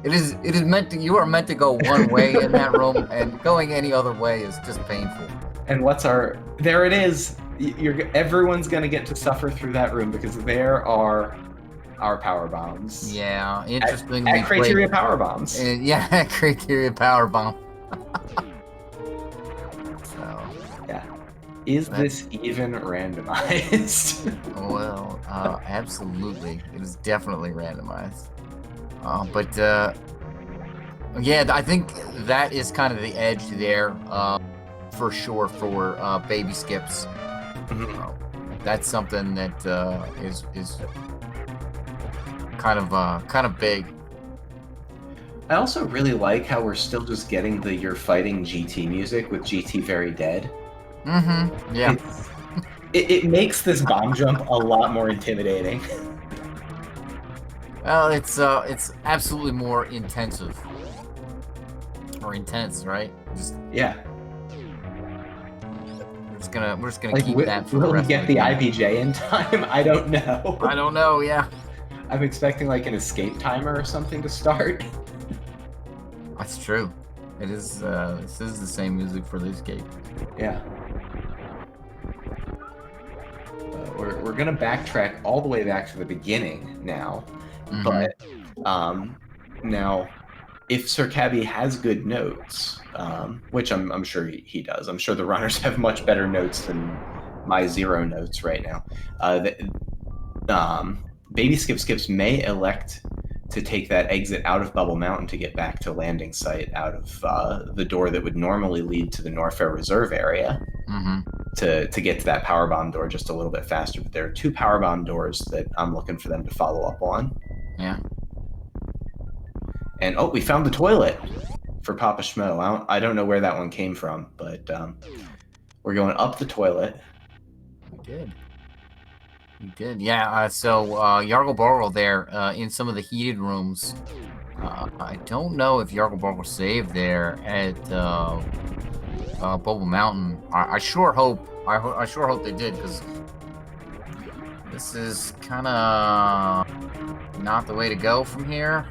It is you are meant to go one way in that room, and going any other way is just painful. And there it is. Everyone's gonna get to suffer through that room because there are our power bombs. Yeah, interesting. At Criteria power bombs. Yeah, Criteria power bomb. So yeah, this even randomized? Well, absolutely, it is definitely randomized. But yeah, I think that is kind of the edge there, for sure, for BabySkips. That's something that is kind of big. I also really like how we're still just getting the "You're Fighting GT" music with GT Very Dead. Yeah. It makes this bomb jump a lot more intimidating. Well, it's absolutely more intensive. Or intense, right? Yeah. We're just gonna keep that for the rest will we get of the game. IBJ in time? I don't know. I don't know, yeah. I'm expecting like an escape timer or something to start. That's true. It is this is the same music for the escape. Yeah. We're gonna backtrack all the way back to the beginning now. But now, if Sir Cabby has good notes, which I'm sure he does, I'm sure the runners have much better notes than my 0 notes right now. BabySkipSkips may elect to take that exit out of Bubble Mountain to get back to landing site out of the door that would normally lead to the Norfair Reserve area. To get to that power bomb door just a little bit faster. But there are 2 power bomb doors that I'm looking for them to follow up on. Yeah. And we found the toilet for Papa Schmo. I don't know where that one came from, but We're going up the toilet. We did. We did. Yeah. So Yargle Borgle there in some of the heated rooms. I don't know if Yargle Borgle saved there at Bubble Mountain. I sure hope. I sure hope they did, because this is kind of not the way to go from here.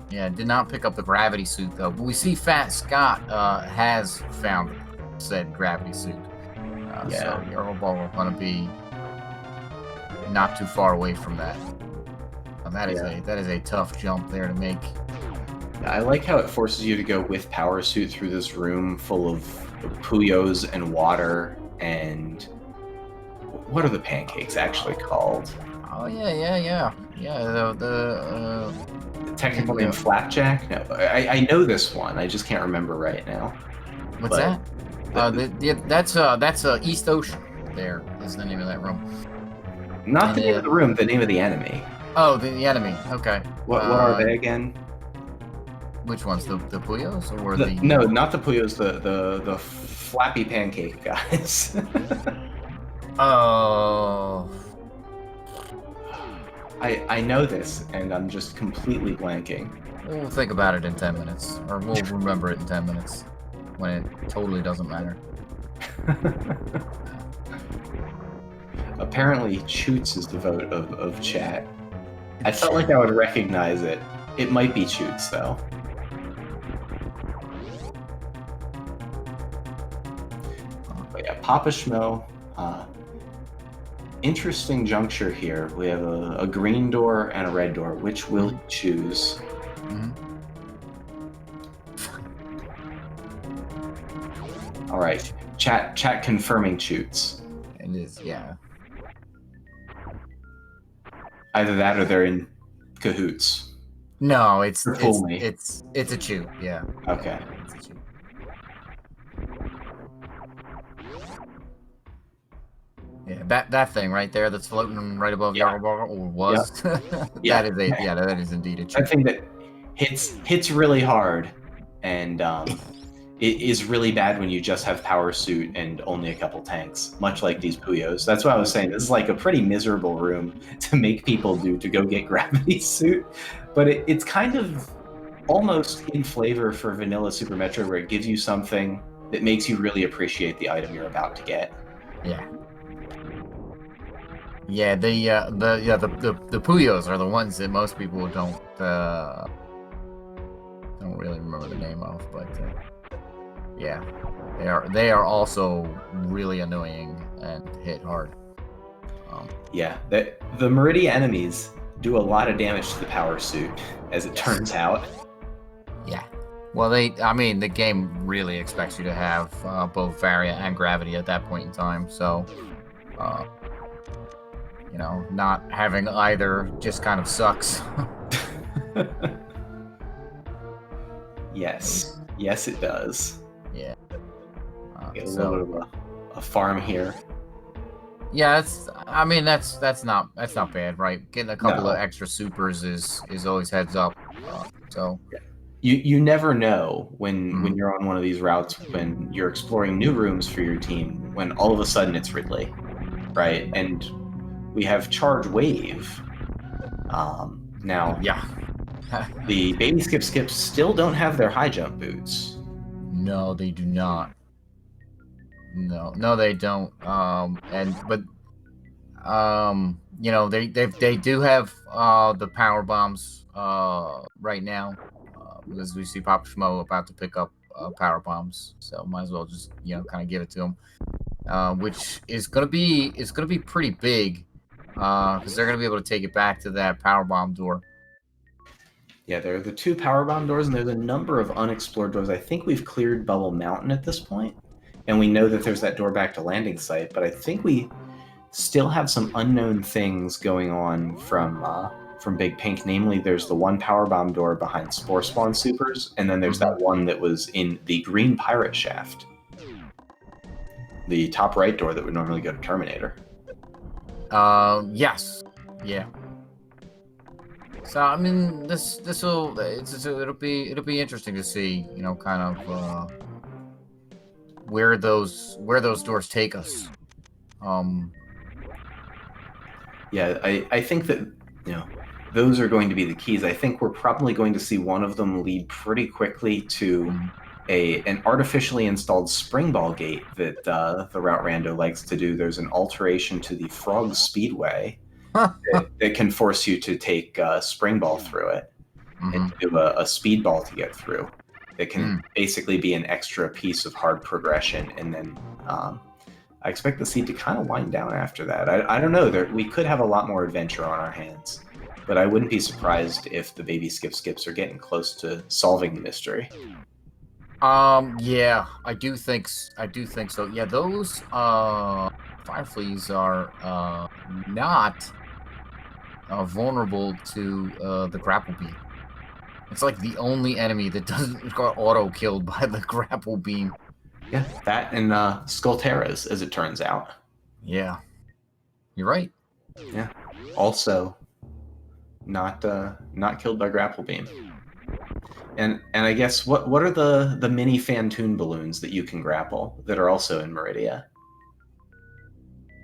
Yeah, did not pick up the gravity suit though. But we see Fat Scott has found said gravity suit. So Yargle Borgle gonna be not too far away from that. That is a tough jump there to make. I like how it forces you to go with power suit through this room full of Puyos and water and what are the pancakes actually called? Oh yeah. The technical name Flapjack? No, I know this one. I just can't remember right now. What's that? That's East Ocean. There is the name of that room. Not the name of the room. The name of the enemy. Oh, the enemy. Okay. What are they again? Which ones? The Puyos or No, not the Puyos. The flappy pancake guys. Oh. I know this, and I'm just completely blanking. We'll think about it in 10 minutes, or we'll remember it in 10 minutes, when it totally doesn't matter. Apparently, Choots is the vote of chat. I felt like I would recognize it. It might be Choots, though. But yeah, Papa Schmo. Interesting juncture here. We have a green door and a red door. Which will you choose? All right, chat confirming Choots. It is, yeah. Either that or they're in cahoots. No, it's a chew. Yeah. Okay. Yeah, it's a chew. Yeah, that thing right there that's floating right above Yargle Borgle, or was. That is indeed a chew. That thing that hits really hard, and it is really bad when you just have power suit and only a couple tanks, much like these Puyos. That's what I was saying. This is like a pretty miserable room to make people do to go get gravity suit, but it's kind of almost in flavor for vanilla Super Metroid, where it gives you something that makes you really appreciate the item you're about to get. Yeah. Yeah, the Puyos are the ones that most people don't really remember the name of, but yeah, they are also really annoying and hit hard. Yeah, the Meridian enemies do a lot of damage to the power suit, as it turns out. Yeah. Well, the game really expects you to have both Varia and Gravity at that point in time, so not having either just kind of sucks. Yes, it does. Yeah. Get a little bit of a farm here. Yeah, that's not bad, right? Getting a couple of extra supers is always heads up. So you never know when you're on one of these routes, when you're exploring new rooms for your team, when all of a sudden it's Ridley, right? And we have Charge Wave. Now, the BabySkipSkips still don't have their high jump boots. No, they do not. No, they don't. They do have the power bombs right now, because we see Papa Schmo about to pick up power bombs, so might as well just kind of give it to him, which is gonna be pretty big, because they're gonna be able to take it back to that power bomb door. Yeah, there are the two power bomb doors, and there's a number of unexplored doors. I think we've cleared Bubble Mountain at this point, and we know that there's that door back to landing site, but I think we still have some unknown things going on from Big Pink. Namely, there's the one power bomb door behind Spore Spawn Supers, and then there's that one that was in the green pirate shaft. The top right door that would normally go to Terminator. Yes. Yeah. So I mean, it'll be interesting to see, kind of where those doors take us. Yeah, I think that, those are going to be the keys. I think we're probably going to see one of them lead pretty quickly to an artificially installed spring ball gate that the route Rando likes to do. There's an alteration to the Frog Speedway that can force you to take spring ball through it and to do a speed ball to get through. It can basically be an extra piece of hard progression, and then I expect the seed to kind of wind down after that. I don't know. We could have a lot more adventure on our hands, but I wouldn't be surprised if the BabySkipSkips are getting close to solving the mystery. Yeah, I do think so. Yeah, those Fireflies are not vulnerable to the grapple beam. It's like the only enemy that doesn't got auto killed by the grapple beam. Yeah, that and Skullteras, as it turns out. Yeah, you're right. Yeah, also not killed by grapple beam. And I guess what are the mini Fantoon balloons that you can grapple that are also in Meridia?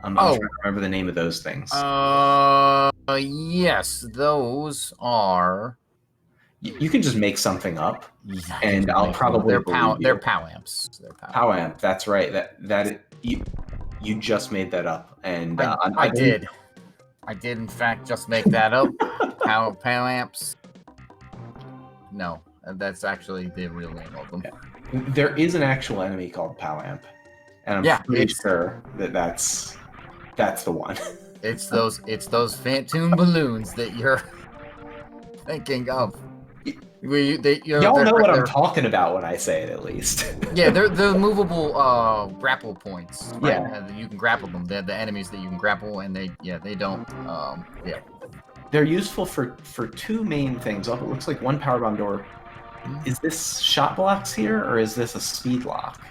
I'm trying to remember the name of those things. Yes, those are. You can just make something up, and I'll probably they're POW amps. POW amp. That's right. That you just made that up, and I did. I did in fact just make that up. POW amps. No, that's actually the real name of them. Yeah. There is an actual enemy called POW amp, and I'm pretty sure that's the one. It's those Fantoon balloons that you're thinking of. Y'all know what I'm talking about when I say it, at least. Yeah, they're movable grapple points. Right? Yeah, you can grapple them. They're the enemies that you can grapple, and they don't. Yeah, they're useful for two main things. Oh, it looks like one power bomb door. Is this shot blocks here, or is this a speed lock?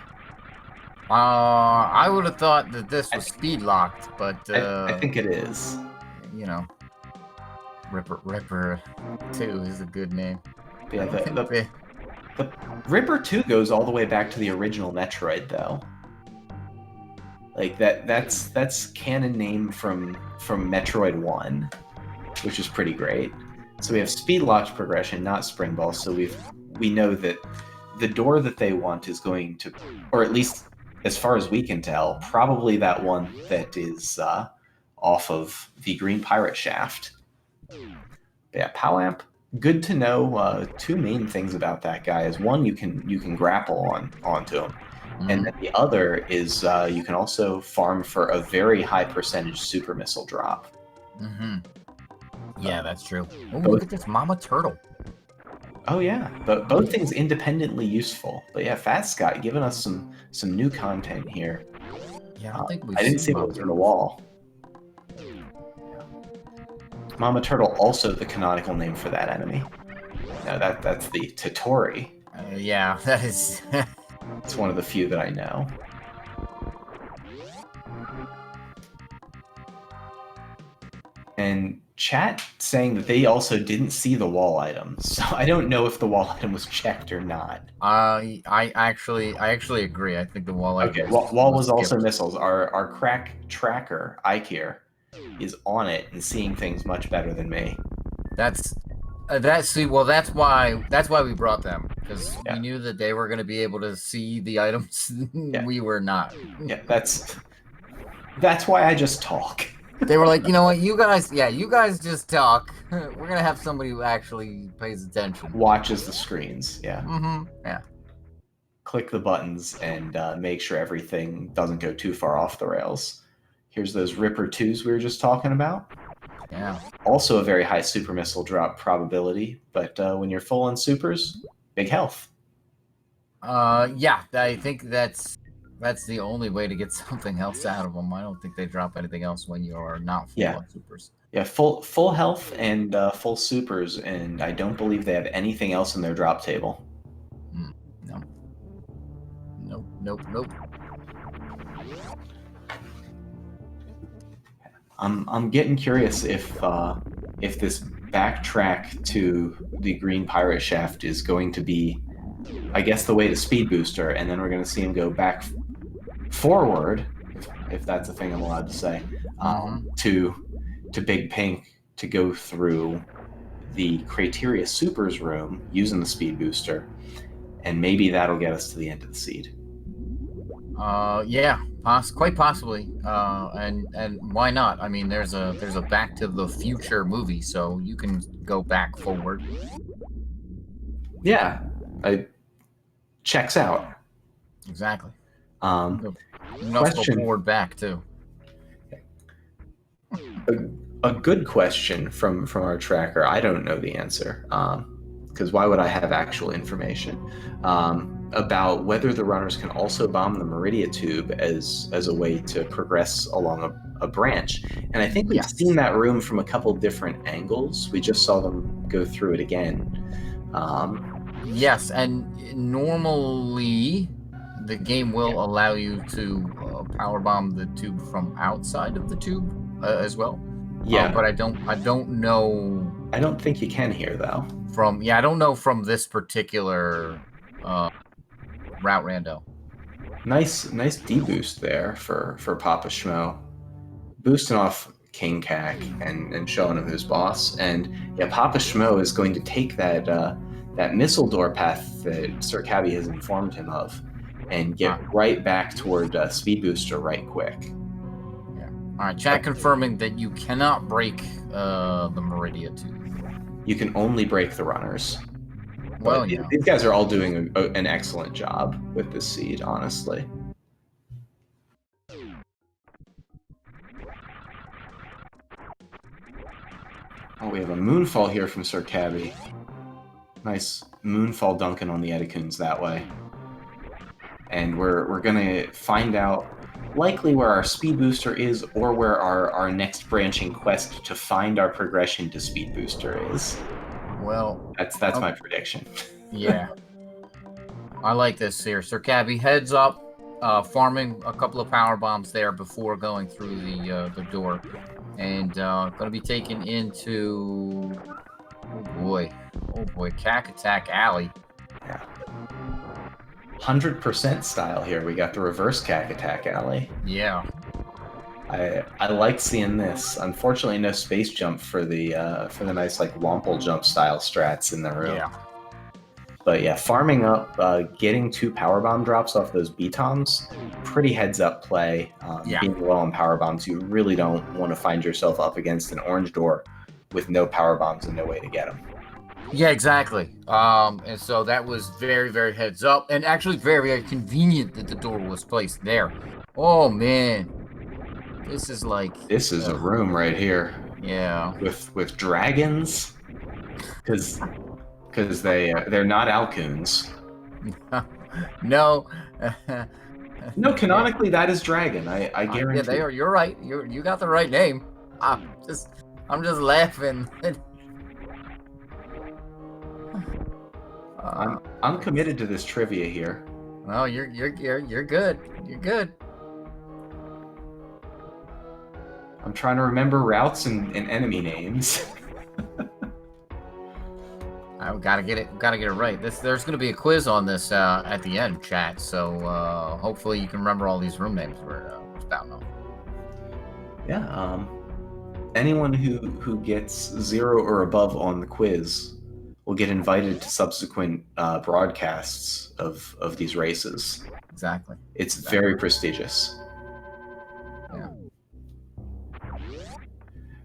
I would have thought that this was speed locked, but I think it is. You know, Ripper 2 is a good name. Yeah, the Ripper 2 goes all the way back to the original Metroid, though. Like that's canon name from Metroid 1, which is pretty great. So we have speed locked progression, not spring ball. So we know that the door that they want is going to, or at least as far as we can tell, probably that one that is off of the Green Pirate Shaft. But yeah, POW amp. Good to know. Two main things about that guy is one, you can grapple onto him, and then the other is you can also farm for a very high percentage super missile drop. Yeah, that's true. Oh, look at this Mama Turtle. Oh yeah, but both things independently useful. But yeah, Fat Scott giving us some new content here. Yeah, I don't think I didn't see what was in the wall. Mama Turtle, also the canonical name for that enemy. No, that's the Totori. Yeah, that is. It's one of the few that I know. And chat saying that they also didn't see the wall item, so I don't know if the wall item was checked or not. I actually agree. I think the wall item. Okay, wall was also missiles. Our crack tracker Ikir is on it and seeing things much better than me. That's why we brought them, because we knew that they were going to be able to see the items. We were not. Yeah, that's why I just talk. They were like, you know what, you guys just talk. We're gonna have somebody who actually pays attention, watches the screens. Yeah. Yeah. Click the buttons and make sure everything doesn't go too far off the rails. Here's those Ripper 2s we were just talking about. Yeah. Also a very high super missile drop probability, but when you're full on supers, big health. Yeah, I think that's the only way to get something else out of them. I don't think they drop anything else when you are not full on supers. Yeah, full health and full supers, and I don't believe they have anything else in their drop table. Nope. I'm getting curious if this backtrack to the Green Pirate Shaft is going to be, I guess, the way to Speed Booster, and then we're going to see him go back forward, if that's a thing I'm allowed to say, to Big Pink to go through the Criteria Supers room using the speed booster, and maybe that'll get us to the end of the seed. Yeah, quite possibly. And why not? I mean, there's a Back to the Future movie, so you can go back forward. Yeah, it checks out. Exactly. Um, You can also go forward back too. A good question from our tracker. I don't know the answer, because why would I have actual information about whether the runners can also bomb the Meridia tube as a way to progress along a branch. And I think we've seen that room from a couple different angles. We just saw them go through it again. Yes, and normally the game will allow you to power bomb the tube from outside of the tube as well. Yeah, but I don't know. I don't think you can here though. I don't know from this particular route rando. Nice deboost there for Papa Schmo, boosting off King Cac and showing him who's boss. And yeah, Papa Schmo is going to take that missile door path that Sir Cabby has informed him of, and get right back toward Speed Booster right quick. All right, chat confirming that you cannot break the Meridia tube. You can only break the runners. Well, these guys are all doing an excellent job with this seed, honestly. Oh, we have a Moonfall here from Sir Cabby. Nice Moonfall dunking on the Edicoons that way. And we're gonna find out likely where our speed booster is, or where our next branching quest to find our progression to speed booster is. Well, that's my prediction. Yeah, I like this here. Sir Cabby heads up, farming a couple of power bombs there before going through the door, and going to be taken into oh boy, Cack Attack Alley. Yeah. 100% style here. We got the reverse Cack Attack Alley. Yeah. I like seeing this. Unfortunately, no space jump for the nice like Womple jump style strats in the room. Yeah. But yeah, farming up, getting 2 power bomb drops off those B-toms, pretty heads up play. Being low on power bombs, you really don't want to find yourself up against an orange door with no power bombs and no way to get them. Yeah, exactly. And so that was very, very heads up, and actually very, very convenient that the door was placed there. Oh man, this is a room right here. Yeah. With dragons, because they're not Alcoons. No. No, canonically that is dragon. I guarantee. Yeah, they are. You're right. You got the right name. I'm just laughing. I'm committed to this trivia here. No, you're good. You're good. I'm trying to remember routes and enemy names. I gotta get it right. There's gonna be a quiz on this at the end, chat. So hopefully you can remember all these room names we're spouting off. Yeah. Anyone who gets 0 or above on the quiz will get invited to subsequent broadcasts of these races. Exactly. It's very prestigious. Yeah.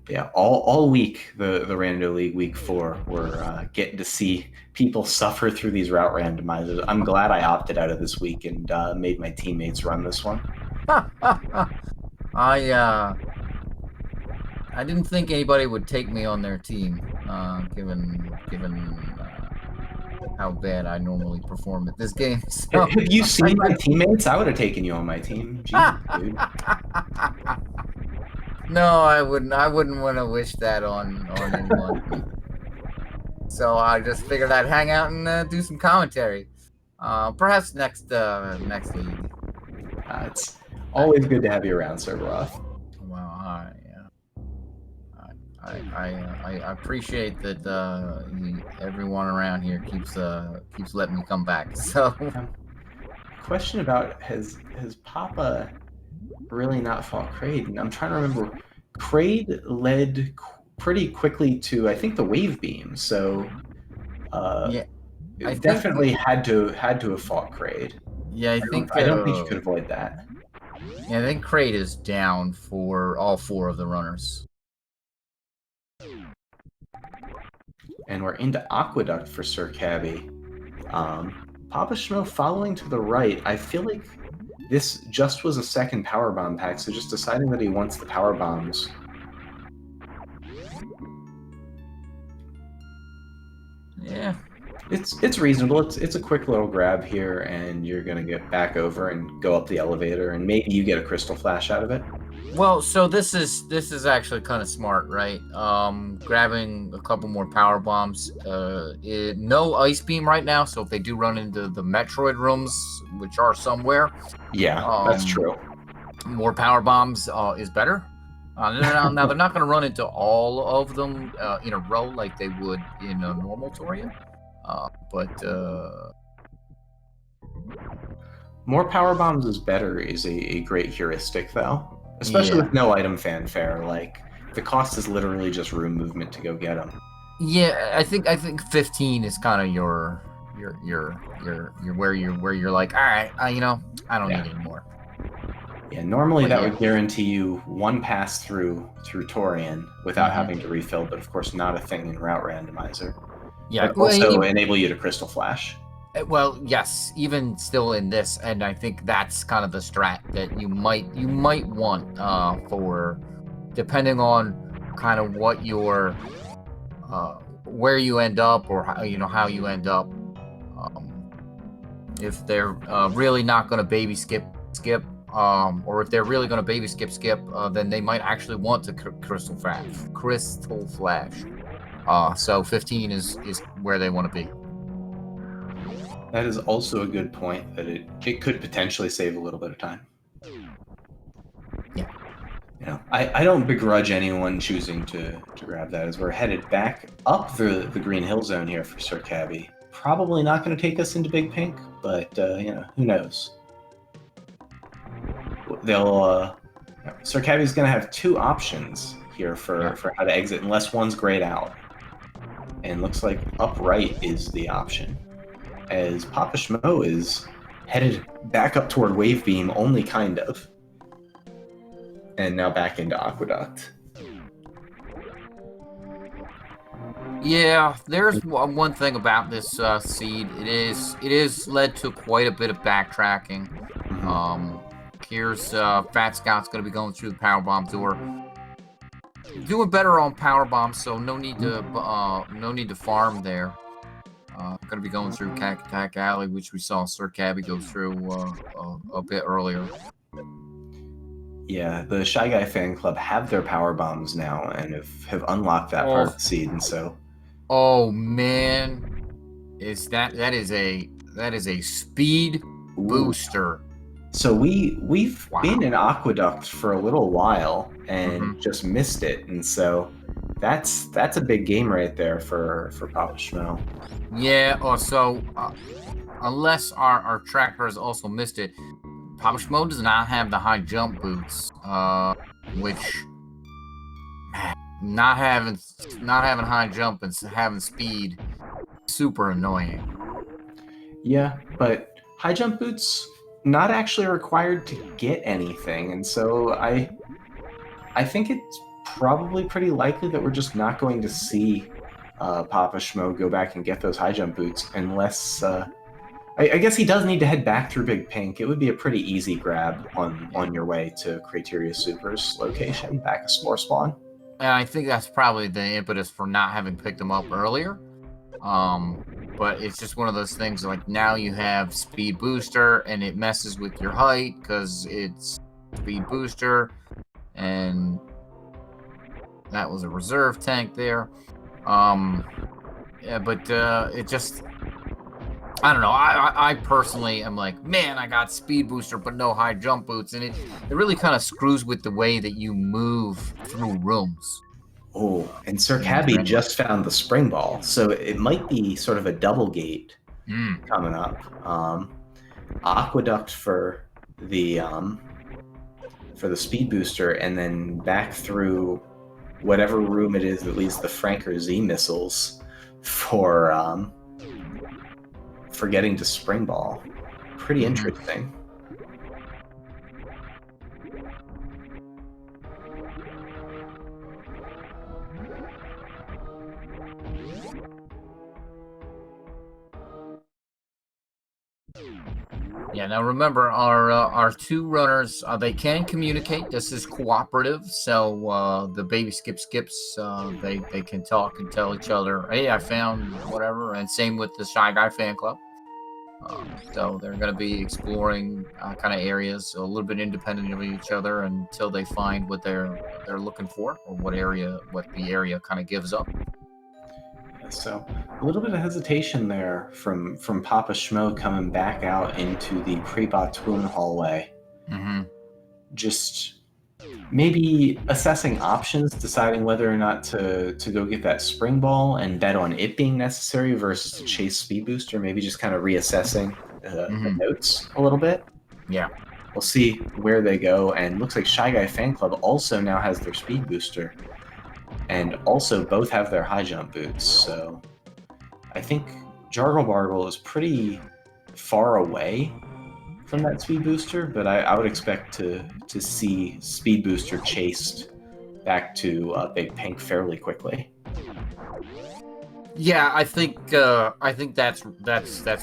Yeah, all week, the Rando League Week 4, we're getting to see people suffer through these route randomizers. I'm glad I opted out of this week and made my teammates run this one. I didn't think anybody would take me on their team, given how bad I normally perform at this game. So, have you seen my teammates? I would have taken you on my team. Jeez, dude. No, I wouldn't want to wish that on anyone. So I just figured I'd hang out and do some commentary. Perhaps next league. It's always good to have you around, Sir Roth. Well, I appreciate that everyone around here keeps letting me come back. So question about has Papa really not fought Kraid? And I'm trying to remember. Kraid led pretty quickly to, I think, the wave beam. So Yeah, I it think. definitely had to have fought Kraid. Yeah, I think. I don't think you could avoid that. Yeah, I think Kraid is down for all 4 of the runners. And we're into Aqueduct for Sir Cabby. Papa Schmo following to the right. I feel like this just was a second power bomb pack, so just deciding that he wants the power bombs. Yeah. It's reasonable. It's a quick little grab here, and you're gonna get back over and go up the elevator, and maybe you get a crystal flash out of it. Well, so this is actually kind of smart, right? Grabbing a couple more power bombs. No ice beam right now, so if they do run into the Metroid rooms, which are somewhere, Yeah, that's true. more power bombs is better. Now they're not going to run into all of them in a row like they would in a normal Toria, but more power bombs is better is a great heuristic, though. Especially with no item fanfare. Like, the cost is literally just room movement to go get them. Yeah, I think 15 is kind of your where you're like, all right, I don't need any more. Yeah, normally that would guarantee you one pass through Torian without having to refill, but of course not a thing in Route Randomizer. Yeah, but also enable you to crystal flash. Well, yes, even still in this, and I think that's kind of the strat that you might want for, depending on kind of what your where you end up or how you end up. If they're really not going to baby skip, or if they're really going to baby skip, then they might actually want to crystal flash. So 15 is where they want to be. That is also a good point, that it could potentially save a little bit of time. Yeah. I don't begrudge anyone choosing to grab that, as we're headed back up the Green Hill Zone here for Sir Cabby. Probably not going to take us into Big Pink, but who knows? Sir Cabby's going to have 2 options here for how to exit, unless one's grayed out. And looks like upright is the option, as Papa Schmo is headed back up toward Wave Beam, only kind of. And now back into Aqueduct. Yeah, there's one thing about this seed. It is led to quite a bit of backtracking. Here's Fat Scout's going to be going through the power bomb door. Doing better on power bombs, so no need to farm there. Going to be going through Cack Alley, which we saw Sir Cabby go through a bit earlier. Yeah, the Shy Guy fan club have their power bombs now and have unlocked that part of the seed, and so. Oh man, that is a speed booster. So we've been in Aqueduct for a little while and just missed it, and so that's a big game right there for Papa Schmo. Yeah. So unless our tracker has also missed it, Papa Schmo does not have the high jump boots, which not having high jump and having speed, super annoying. Yeah, but high jump boots not actually required to get anything, and so I think it's probably pretty likely that we're just not going to see Papa Schmo go back and get those high jump boots, unless I guess he does need to head back through Big Pink. It would be a pretty easy grab on your way to Criteria Super's location, back a Spore Spawn. And I think that's probably the impetus for not having picked them up earlier. But it's just one of those things, like, now you have speed booster and it messes with your height because it's speed booster, and that was a reserve tank there. Yeah, but it just, I don't know. I personally am like, man, I got speed booster but no high jump boots, and it really kind of screws with the way that you move through rooms. Oh, and Sir Cabby just found the spring ball, so it might be sort of a double gate coming up. aqueduct for the speed booster, and then back through whatever room it is that leads the Franker Z missiles for getting to Spring Ball. Pretty interesting. Yeah, now remember, our two runners, they can communicate. This is cooperative, so the BabySkipSkips, they can talk and tell each other, hey, I found whatever, and same with the Shy Guy fan club. So they're going to be exploring kind of areas a little bit independent of each other until they find what they're looking for, or what the area kind of gives up. So a little bit of hesitation there from Papa Schmo coming back out into the pre-Batun hallway. Just maybe assessing options, deciding whether or not to go get that Spring Ball and bet on it being necessary versus to chase Speed Booster. Maybe just kind of reassessing the notes a little bit. Yeah. We'll see where they go. And looks like Shy Guy Fan Club also now has their Speed Booster. And also both have their high jump boots, so I think Jargle Bargle is pretty far away from that speed booster, but I would expect to see speed booster chased back to Big Pink fairly quickly. Yeah, I think that's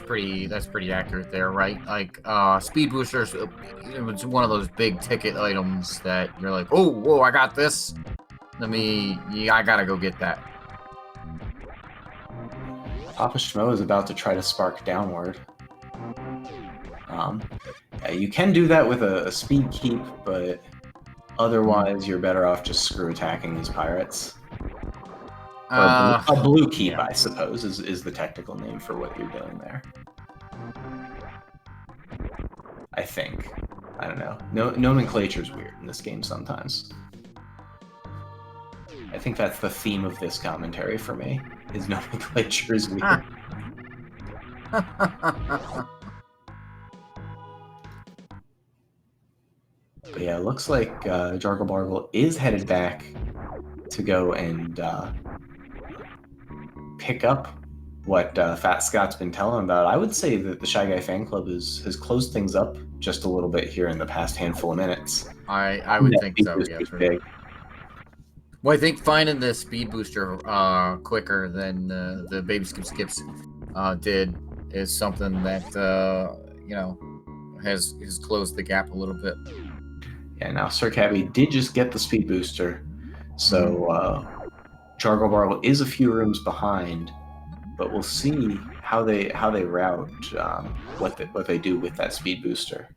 pretty accurate there, right? Like speed boosters, it's one of those big ticket items that you're like, oh, whoa, I got this. I gotta go get that. Papa Schmo is about to try to spark downward. You can do that with a speed keep, but otherwise you're better off just screw attacking these pirates. Or a blue keep, yeah. I suppose, is the technical name for what you're doing there. I think. I don't know. Nomenclature's weird in this game sometimes. I think that's the theme of this commentary for me, is nomenclature is weird. But yeah, it looks like Jargle Bargle is headed back to go and pick up what Fat Scott's been telling him about. I would say that the Shy Guy Fan Club has closed things up just a little bit here in the past handful of minutes. I would think so, yeah. Big. Well, I think finding the speed booster quicker than the BabySkipSkips did is something that has closed the gap a little bit. Yeah, now Sir Cabby did just get the speed booster, so Jargle Bargle is a few rooms behind, but we'll see how they route what they do with that speed booster.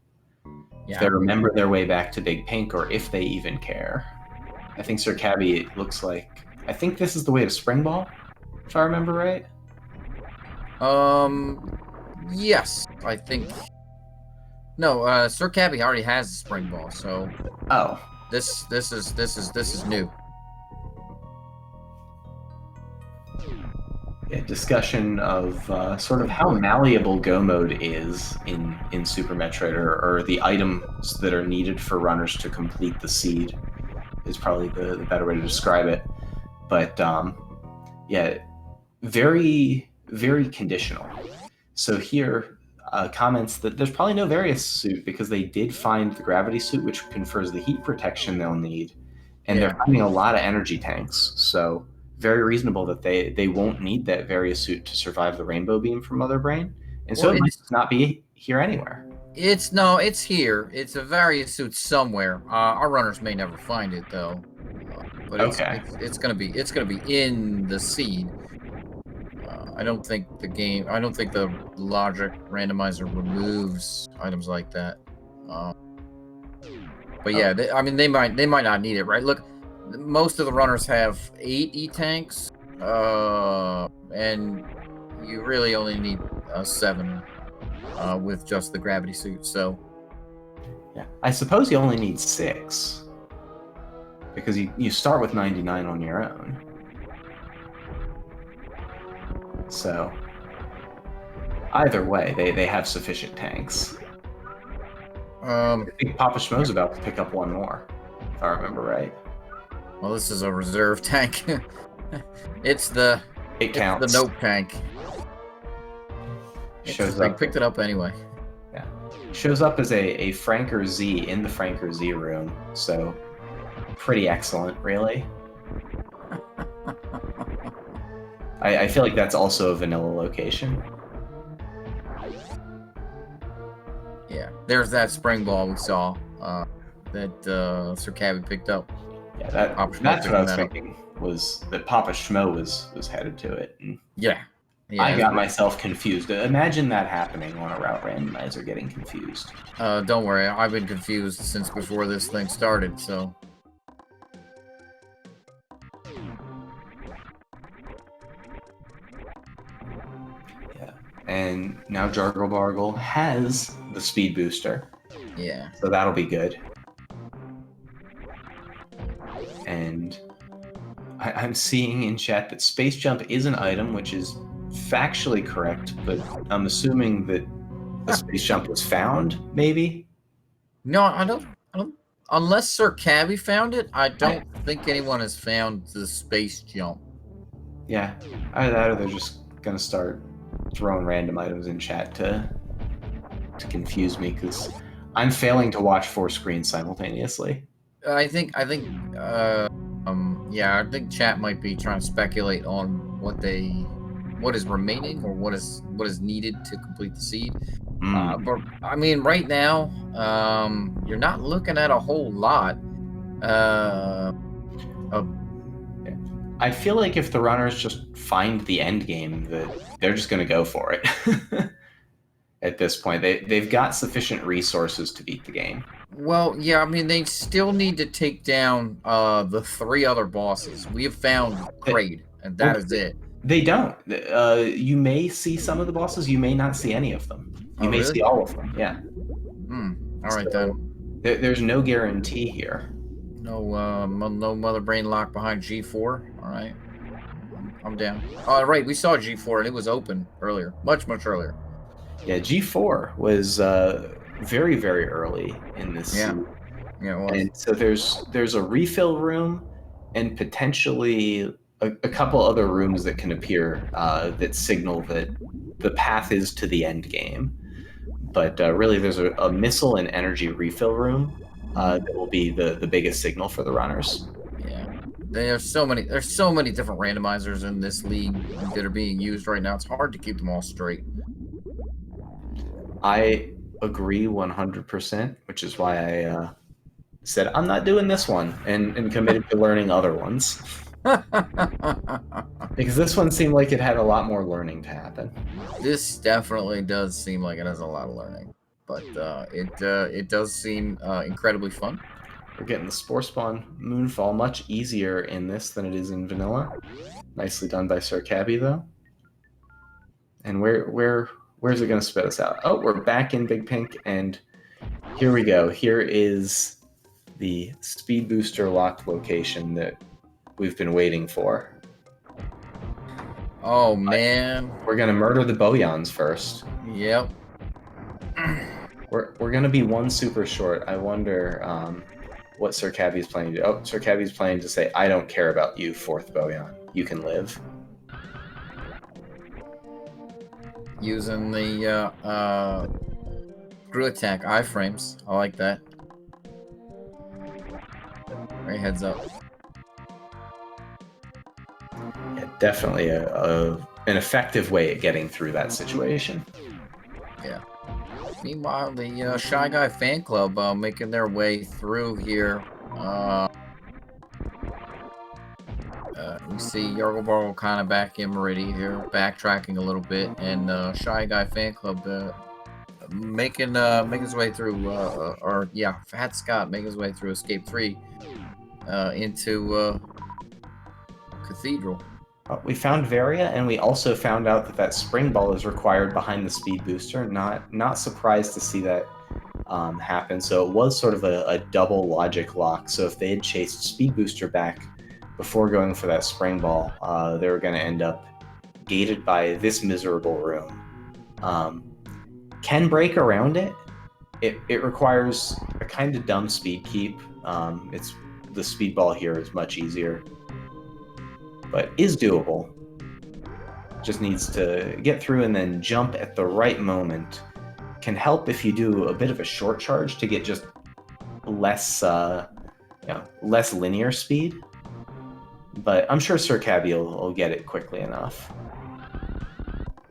Yeah. If they remember their way back to Big Pink, or if they even care. I think Sir Cabby, it looks like, I think this is the way to Spring Ball, if I remember right. Yes, I think. No, Sir Cabby already has the Spring Ball, so. Oh. This is new. Yeah, discussion of sort of how malleable Go mode is in Super Metroid, or the items that are needed for runners to complete the seed is probably the better way to describe it. But yeah, very, very conditional. So here, comments that there's probably no Various suit because they did find the gravity suit, which confers the heat protection they'll need, and they're finding a lot of energy tanks. So very reasonable that they won't need that Various suit to survive the rainbow beam from Mother Brain, and so it might not be here anywhere. It's here. It's a Various suit somewhere. Our runners may never find it though. But it's gonna be in the seed. I don't think the logic randomizer removes items like that. But yeah, they might not need it, right? Look, most of the runners have 8 E-tanks, and you really only need 7 with just the gravity suit. So yeah, I suppose you only need 6 because you start with 99 on your own. So either way, they have sufficient tanks. Um, I think Papa Schmo's about to pick up one more, if I remember right. well, this is a reserve tank. It's the counts. nope tank. Shows I up. picked it up anyway. Yeah. Shows up as a Franker Z in the Franker Z room, so pretty excellent, really. I feel like that's also a vanilla location. Yeah, there's that spring ball we saw that Sir Cabby picked up. Yeah, that's what I was thinking, was that Papa Schmo was headed to it. And yeah. I got myself confused. Imagine that happening on a route randomizer, getting confused. Don't worry, I've been confused since before this thing started, so. Yeah, and now Jargle Bargle has the speed booster. Yeah. So that'll be good. And I'm seeing in chat that Space Jump is an item, which is factually correct, but I'm assuming that the Space Jump was found, maybe? No, I don't. Unless Sir Cabby found it, I don't think anyone has found the Space Jump. Yeah, either that or they're just gonna start throwing random items in chat to confuse me, because I'm failing to watch 4 screens simultaneously. I think chat might be trying to speculate on what is remaining or what is needed to complete the seed. But I mean, right now, you're not looking at a whole lot. I feel like if the runners just find the end game, that they're just going to go for it. At this point, they've got sufficient resources to beat the game. Well, yeah, I mean, they still need to take down the 3 other bosses. We have found Kraid, and that is it. They don't. You may see some of the bosses. You may not see any of them. You may see all of them. Yeah. All right, then. There's no guarantee here. No mother brain lock behind G4. All right. I'm down. Oh, right. We saw G4, and it was open earlier. Much earlier. Yeah, G4 was very, very early in this suit. Yeah, it was. And so there's a refill room and potentially a couple other rooms that can appear that signal that the path is to the end game. But really, there's a missile and energy refill room that will be the biggest signal for the runners. Yeah, there's so many different randomizers in this league that are being used right now. It's hard to keep them all straight. I agree 100%, which is why I said I'm not doing this one and committed to learning other ones. Because this one seemed like it had a lot more learning to happen. This definitely does seem like it has a lot of learning, but it does seem incredibly fun. We're getting the Spore Spawn Moonfall much easier in this than it is in vanilla. Nicely done by Sir Cabby, though. And where's it going to spit us out? Oh, we're back in Big Pink, and here we go. Here is the speed booster locked location that we've been waiting for. Oh, man. We're going to murder the Boyons first. Yep. We're going to be 1 super short. I wonder what Sir Cabby's planning to do. Oh, Sir Cabby's planning to say, I don't care about you, 4th Boyon. You can live. Using the screw attack iframes. I like that. Right, heads up. Yeah, definitely an effective way at getting through that situation. Yeah. Meanwhile, the Shy Guy fan club making their way through here. We see Yargle Bargle kind of back in Meridian here, backtracking a little bit, and Shy Guy fan club making his way through, Fat Scott making his way through Escape 3 into Cathedral. We found Varia, and we also found out that spring ball is required behind the speed booster. Not surprised to see that happen. So it was sort of a double logic lock. So if they had chased speed booster back before going for that spring ball, they were going to end up gated by this miserable room. Can break around it. it requires a kind of dumb speed keep. It's the speedball here is much easier, but is doable. Just needs to get through and then jump at the right moment. Can help if you do a bit of a short charge to get just less less linear speed. But I'm sure Sir Cabby will get it quickly enough.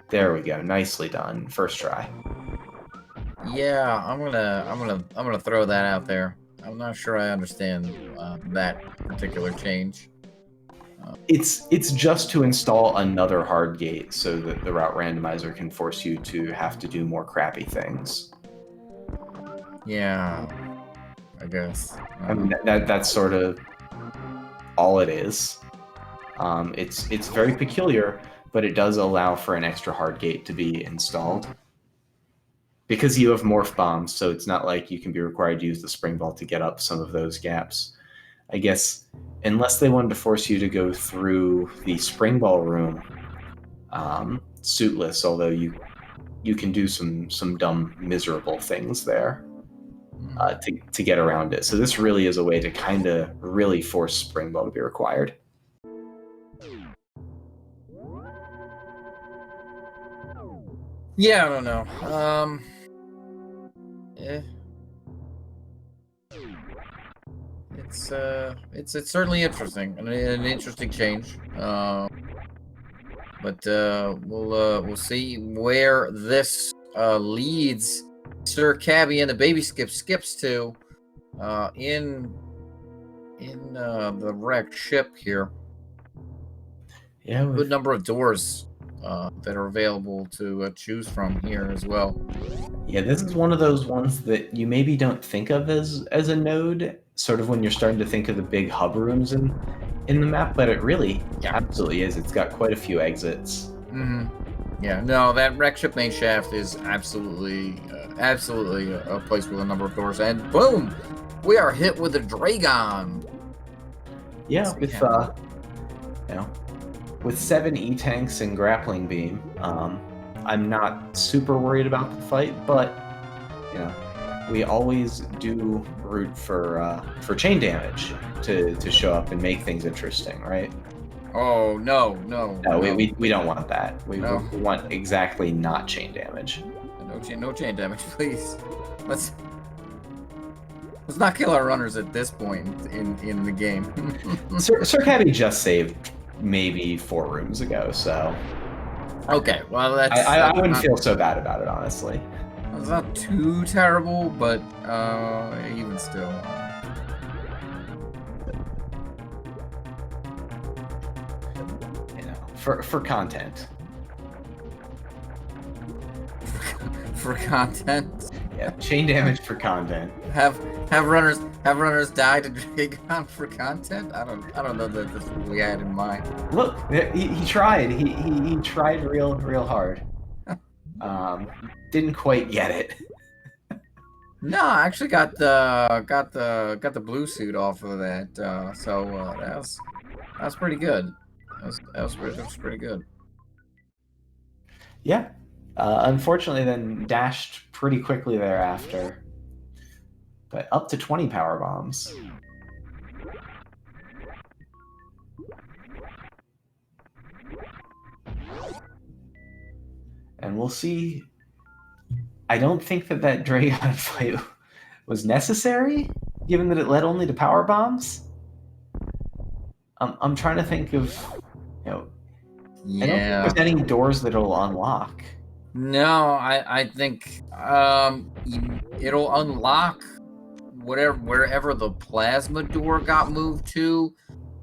There we go. Nicely done. First try. Yeah, I'm gonna throw that out there. I'm not sure I understand that particular change. It's just to install another hard gate so that the route randomizer can force you to have to do more crappy things. Yeah, I guess. I mean, that's sort of all it is. It's very peculiar, but it does allow for an extra hard gate to be installed. Because you have morph bombs, so it's not like you can be required to use the spring ball to get up some of those gaps. I guess, unless they wanted to force you to go through the spring ball room, suitless, although you can do some dumb, miserable things there to get around it. So this really is a way to kind of really force spring ball to be required. Yeah, I don't know. It's certainly interesting, and an interesting change. But we'll see where this leads Sir Cabby and the BabySkipSkips to in the wrecked ship here. Yeah, good number of doors that are available to choose from here as well. Yeah, this is one of those ones that you maybe don't think of as a node, sort of when you're starting to think of the big hub rooms in the map, but it really absolutely is. It's got quite a few exits. Mm-hmm. Yeah, no, that wreck ship main shaft is absolutely a place with a number of doors, and boom, we are hit with a Dragon. Yeah, with with 7 E-tanks and grappling beam, I'm not super worried about the fight, but we always do root for chain damage to show up and make things interesting, right? Oh no! We don't want that. We want exactly not chain damage. No chain damage, please. Let's not kill our runners at this point in the game. Sir Cabby just saved maybe 4 rooms ago, so okay. Well, that's I wouldn't feel so bad about it, honestly. It's not too terrible, but even still. For content. For content. Yeah, chain damage for content. Have runners die to Dragon for content? I don't know that that's what we had in mind. Look, he tried. He tried real hard. Didn't quite get it. No, I actually got the blue suit off of that. So that was pretty good. That was pretty good. Yeah. Unfortunately, then dashed pretty quickly thereafter. But up to 20 power bombs. And we'll see. I don't think that Dragon fight was necessary, given that it led only to power bombs. I'm trying to think of, I don't think there's any doors that'll unlock. No, I think it'll unlock wherever the plasma door got moved to,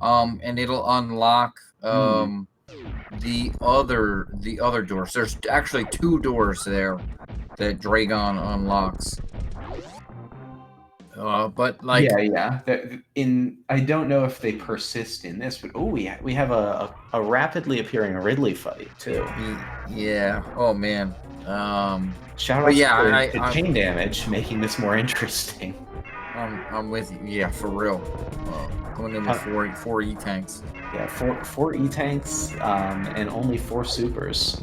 and it'll unlock the other doors. There's actually 2 doors there that Dragon unlocks. But like I don't know if they persist in this, but we have a rapidly appearing Ridley fight too. Yeah. Oh man. Shout out to chain damage, making this more interesting. I'm with you. Yeah, for real. Going in with 4 E-tanks. Yeah, 4 E-tanks and only 4 supers.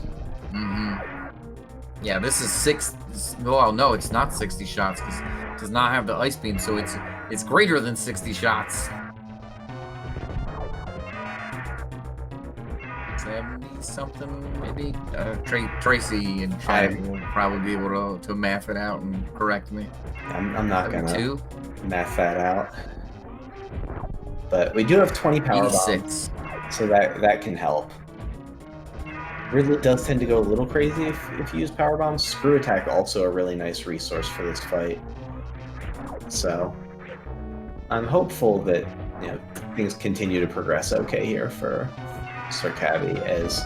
Mm-hmm. Yeah, this is six. Well, no, it's not 60 shots because it does not have the ice beam, so it's greater than 60 shots. 70 something, maybe. Tracy and Chad will probably be able to math it out and correct me. I'm not gonna math that out. But we do have 20 power bombs, so that can help. Ridley does tend to go a little crazy if you use power bombs. Screw attack also a really nice resource for this fight. So I'm hopeful that things continue to progress okay here for Sir Cabby, as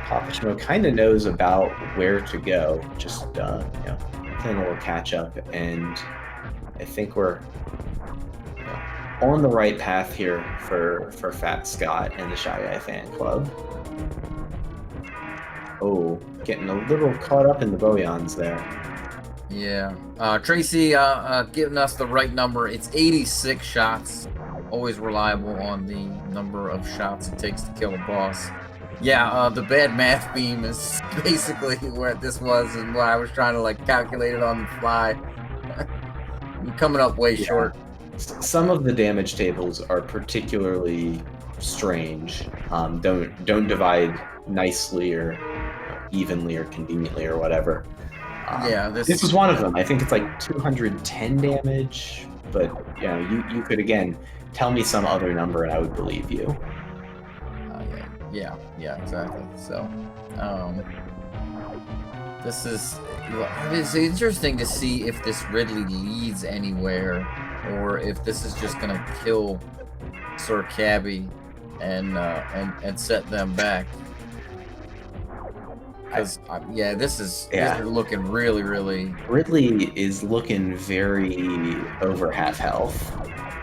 Papa Schmo kind of knows about where to go. Just playing a little catch up, and I think we're on the right path here for Fat Scott and the Shy Guy fan club. Oh, getting a little caught up in the Boyons there. Yeah. Tracy giving us the right number. It's 86 shots. Always reliable on the number of shots it takes to kill a boss. Yeah, the bad math beam is basically where this was and what I was trying to calculate it on the fly. I'm coming up way short. Some of the damage tables are particularly strange. Don't divide nicely or evenly or conveniently or whatever. Yeah, this is one of them. I think it's like 210 damage, but you could again tell me some other number and I would believe you. Yeah, exactly. So, it's interesting to see if this Ridley leads anywhere, or if this is just gonna kill Sir Cabby and set them back. Because this is looking really. Ridley is looking very over half health.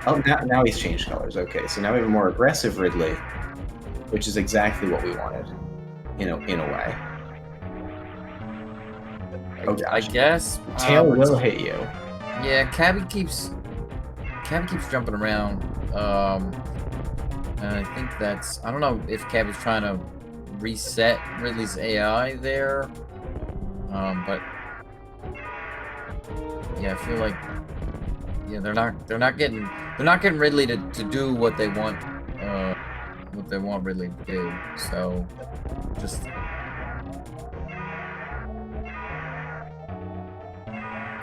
Oh, now he's changed colors. Okay, so now we have a more aggressive Ridley, which is exactly what we wanted, in a way. I guess tail will hit you. Yeah, Cabby keeps jumping around, and I think I don't know if Cabby's trying to reset Ridley's AI there, but I feel like they're not getting Ridley to do what they want Ridley to do. So just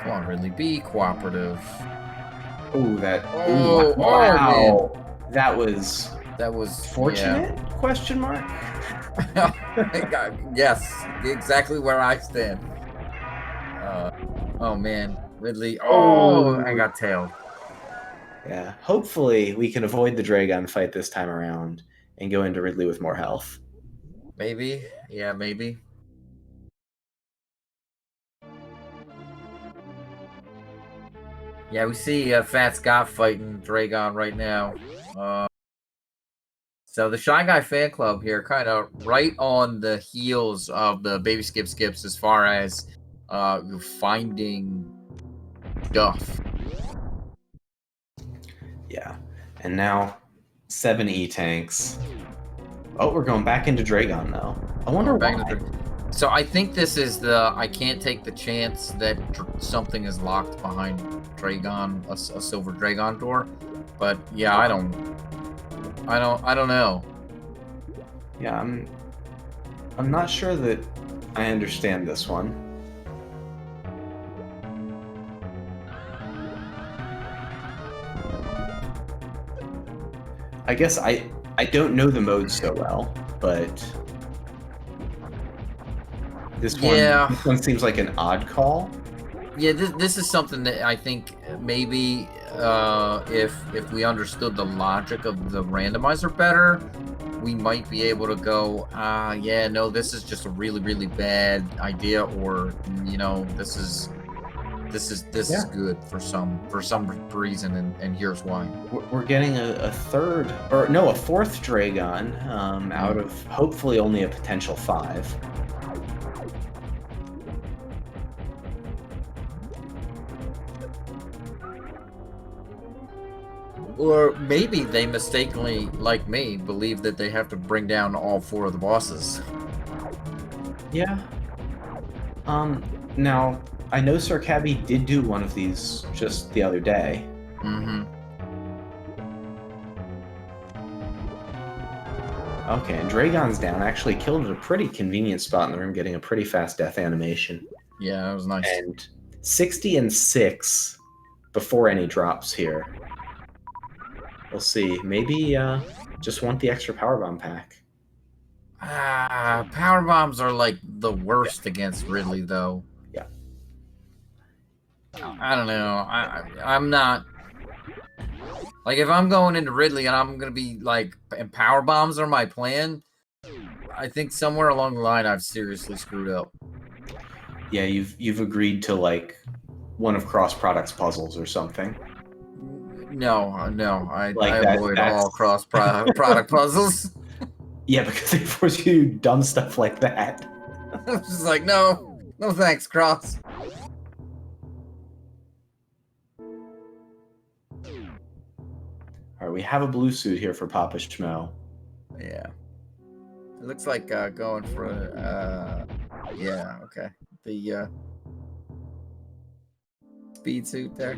come on, Ridley, be cooperative. Wow. Man. That was fortunate? Yeah. Question mark. Yes, exactly where I stand. Oh man, Ridley. Oh, I got tailed. Yeah, hopefully we can avoid the Dragon fight this time around and go into Ridley with more health. Maybe. Yeah, maybe. Yeah, we see Fat Scott fighting Dragon right now. So the Shy Guy fan club here, kind of right on the heels of the BabySkipSkips as far as finding stuff. Yeah, and now 7 E-tanks. Oh, we're going back into Dragon though. I wonder why. So I think this is I can't take the chance that something is locked behind Dragon, a silver Dragon door. But yeah, I don't know. Yeah, I'm not sure that I understand this one. I guess I don't know the mode so well, but this one seems like an odd call. Yeah, this is something that I think maybe if we understood the logic of the randomizer better, we might be able to go, no, this is just a really bad idea, or this is good for some reason, and here's why. We're getting a fourth Dragon out of hopefully only a potential 5. Or maybe they mistakenly, like me, believe that they have to bring down all 4 of the bosses. Yeah. Now, I know Sir Cabby did do one of these just the other day. Mm-hmm. Okay, and Dragon's down. Actually killed at a pretty convenient spot in the room, getting a pretty fast death animation. Yeah, that was nice. And 60 and 6 before any drops here. We'll see. Maybe just want the extra power bomb pack. Power bombs are like the worst against Ridley, though. Yeah. I don't know. I'm not. Like, if I'm going into Ridley and I'm gonna be like, and power bombs are my plan, I think somewhere along the line I've seriously screwed up. Yeah, you've agreed to like one of Cross Products puzzles or something. No, I Like avoid all cross product puzzles. Yeah, because they force you to do dumb stuff like that. I'm just like, no thanks, Cross. All right, we have a blue suit here for Papa Schmo. Yeah. It looks like going for yeah, okay. The speed suit there.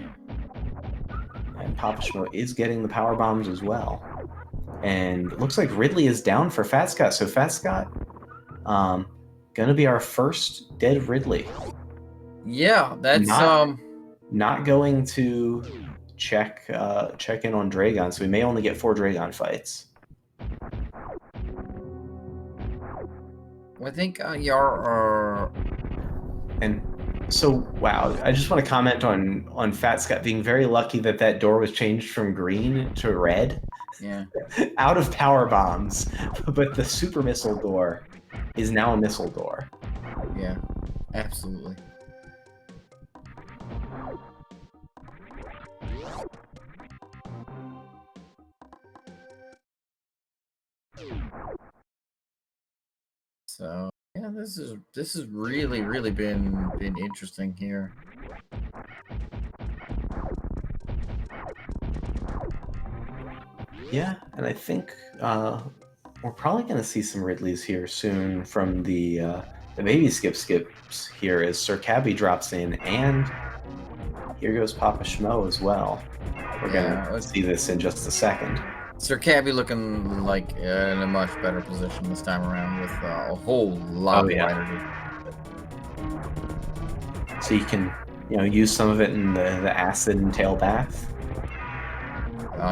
And Papa Schmo is getting the power bombs as well. And it looks like Ridley is down for Fat Scott. So Fat Scott, gonna be our first dead Ridley. Yeah, that's not going to check in on Dragon, so we may only get 4 Dragon fights. I think you're And so, wow, I just want to comment on Fat Scott being very lucky that door was changed from green to red. Yeah. Out of power bombs, but the super missile door is now a missile door. Yeah, absolutely. So yeah, this is really been interesting here. Yeah, and I think we're probably going to see some Ridleys here soon from the BabySkipSkips here as Sir Cabby drops in, and here goes Papa Schmo as well. We're going to see this in just a second. Sir Cabby looking like in a much better position this time around with a whole lot of energy. So you can, use some of it in the acid and tail bath.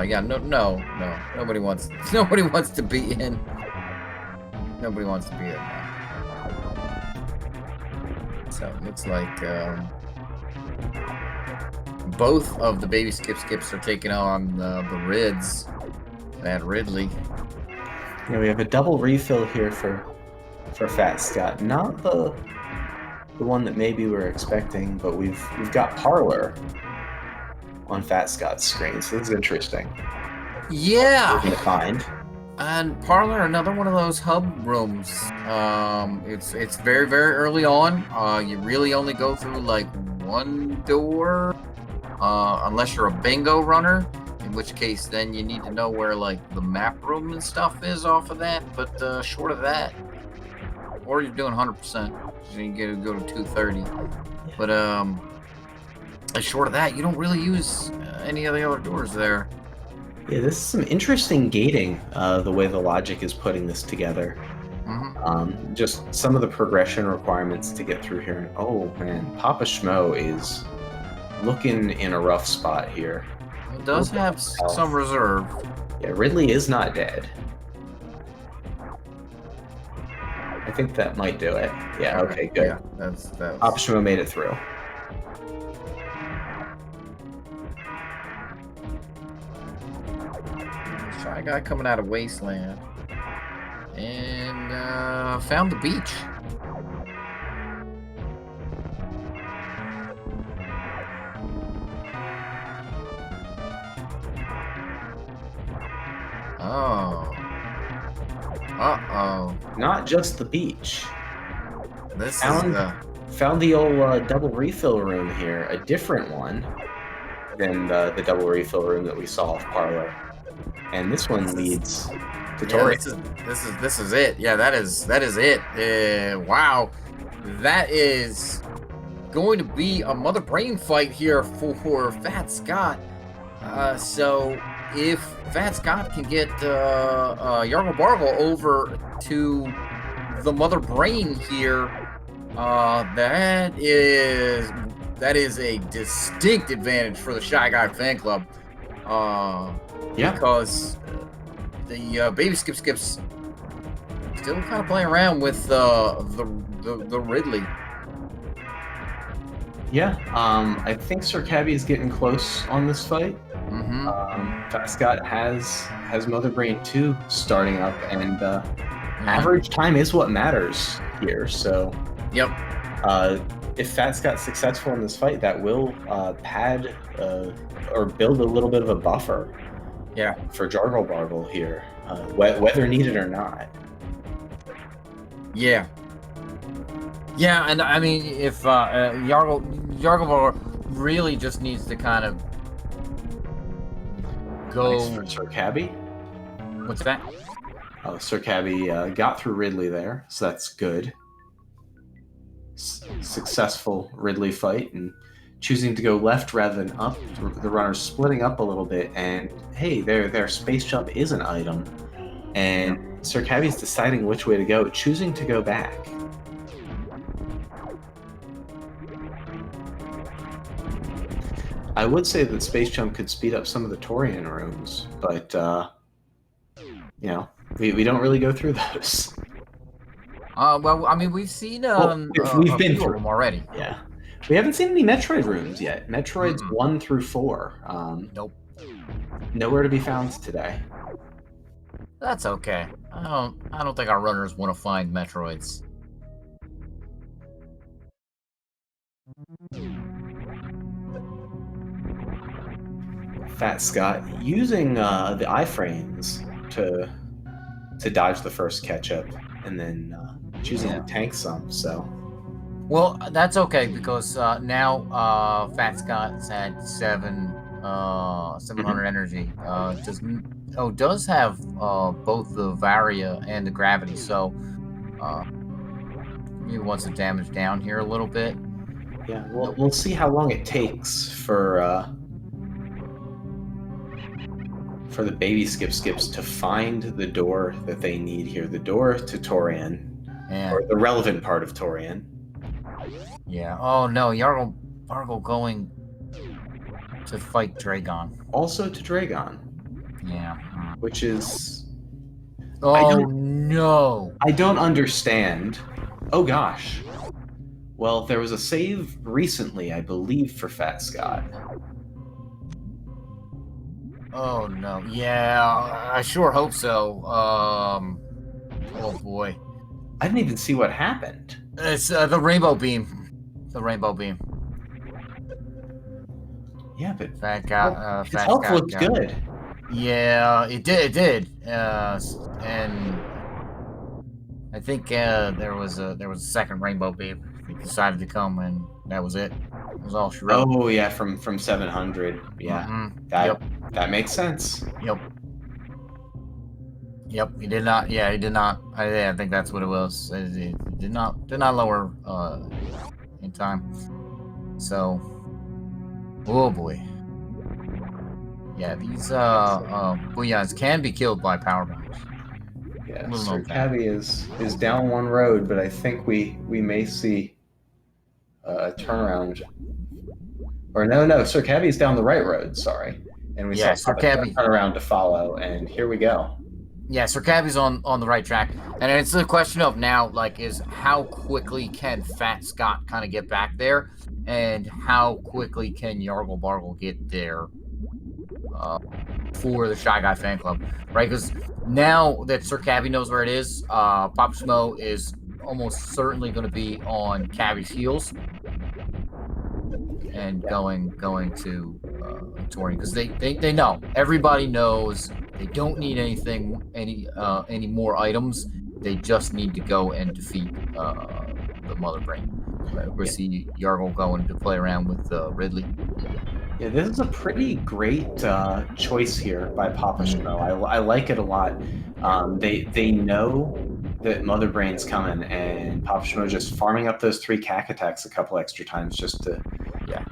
Yeah, no. Nobody wants to be in. Nobody wants to be in now. So it looks like both of the BabySkipSkips are taking on the Rids at Ridley. Yeah, we have a double refill here for Fat Scott. Not the one that maybe we're expecting, but we've got Parlor on Fat Scott's screen, so this is interesting. Yeah. We're gonna find. And Parlor, another one of those hub rooms. It's very early on. You really only go through like one door, unless you're a bingo runner. In which case, then you need to know where like the map room and stuff is off of that. But short of that, or you're doing 100%, so you get to go to 230. But short of that, you don't really use any of the other doors there. Yeah, this is some interesting gating, the way the logic is putting this together. Mm-hmm. Just some of the progression requirements to get through here. Oh man, Papa Schmo is looking in a rough spot here. It does have some reserve. Yeah, Ridley is not dead. I think that might do it. Yeah, okay, good. Yeah, that's Papa Schmo made it through. Shy guy coming out of Wasteland. And found the beach. Oh. Uh-oh. Not just the beach. This found the old double refill room here, a different one than the double refill room that we saw off Parlor. And this one leads to Tori. This is it. Yeah, that is it. Wow. that is going to be a mother brain fight here for Fat Scott. So if Fat Scott can get Yargle Bargle over to the mother brain here, that is a distinct advantage for the Shy Guy fan club. Because the BabySkipSkips still kind of playing around with the Ridley. Yeah, I think Sir Cabby is getting close on this fight. Mm-hmm. Fat Scott has Mother Brain 2 starting up, and average time is what matters here. So, yep. If Fat Scott's successful in this fight, that will pad or build a little bit of a buffer. Yeah. For Jargle Bargle here, whether needed or not. Yeah. Yeah, and I mean, if Yargle Bargle really just needs to kind of go. Nice for Sir Cabby. What's that? Oh, Sir Cabby got through Ridley there, so that's good. Successful Ridley fight, and choosing to go left rather than up. The runner's splitting up a little bit, and hey, their space jump is an item. And Sir Cabby's deciding which way to go, choosing to go back. I would say that space jump could speed up some of the Torian rooms, but you know, we don't really go through those. Well, I mean, we've seen we've been through them already. Yeah, we haven't seen any Metroid rooms yet. Metroid's 1 through 4. Nope. Nowhere to be found today. That's okay. I don't think our runners want to find Metroids. Fat Scott using the iframes to dodge the first catch-up, and then choosing to tank some. So, well, that's okay because now Fat Scott's had 700 energy. Does have both the Varia and the Gravity, so he wants to damage down here a little bit. Yeah, we'll see how long it takes for the BabySkipSkips to find the door that they need here, the door to Torian, or the relevant part of Torian. Yeah. Oh no, Yargle Bargle going to fight Dragon. Also to Dragon. Yeah. Which is... Oh no! I don't understand. Oh gosh. Well, there was a save recently, I believe, for Fat Scott. Oh no! Yeah, I sure hope so. Oh boy! I didn't even see what happened. It's the rainbow beam. The rainbow beam. Yeah, but Fat Scott. His health looked good. Yeah, it did. And I think there was a second rainbow beam. He decided to come, and that was it. It was all she wrote. Oh yeah, from 700. Yeah, that makes sense. Yep. He did not. Yeah, he did not. I think that's what it was. He did not lower in time. So, oh boy. Yeah, these Booyahs can be killed by power bombs. Yeah, Sir Cabby is down one road, but I think we may see a turnaround. Or no, Sir Cabby's down the right road, sorry. And we saw Sir Cabby turn around to follow, and here we go. Yeah, Sir Cabby's on the right track. And it's the question of now, like, is how quickly can Fat Scott kind of get back there, and how quickly can Yargle Bargle get there for the Shy Guy fan club, right? Because now that Sir Cabby knows where it is, Papa Schmo is almost certainly going to be on Cabby's heels and going to Torian, because they know, everybody knows they don't need any more items. They just need to go and defeat the Mother Brain. We'll see Yargle going to play around with Ridley. Yeah, this is a pretty great choice here by Papa Schmo. I like it a lot. They know that Mother Brain's coming, and Papa Schmo just farming up those 3 cack attacks a couple extra times just to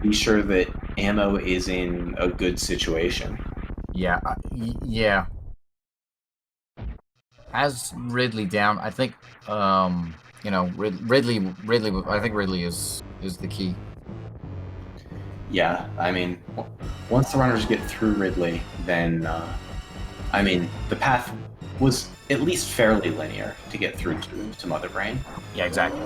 be sure that ammo is in a good situation. Yeah, yeah. Has Ridley down, I think. You know, Ridley. I think Ridley is the key. Yeah, I mean, once the runners get through Ridley, then I mean, the path was at least fairly linear to get through to Mother Brain. Yeah, exactly.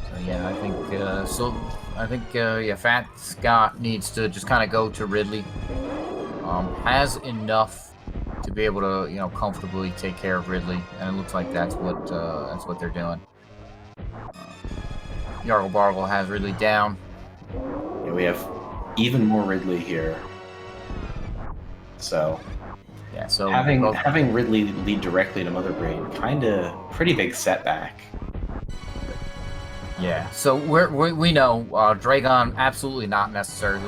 So yeah, I think yeah, Fat Scott needs to just kind of go to Ridley. Has enough to be able to, you know, comfortably take care of Ridley, and it looks like that's what they're doing. Yargle Bargle has Ridley down. Yeah, we have even more Ridley here. So yeah, so having Ridley lead directly to Mother Brain, kind of pretty big setback. Yeah, so we know Dragon absolutely not necessary.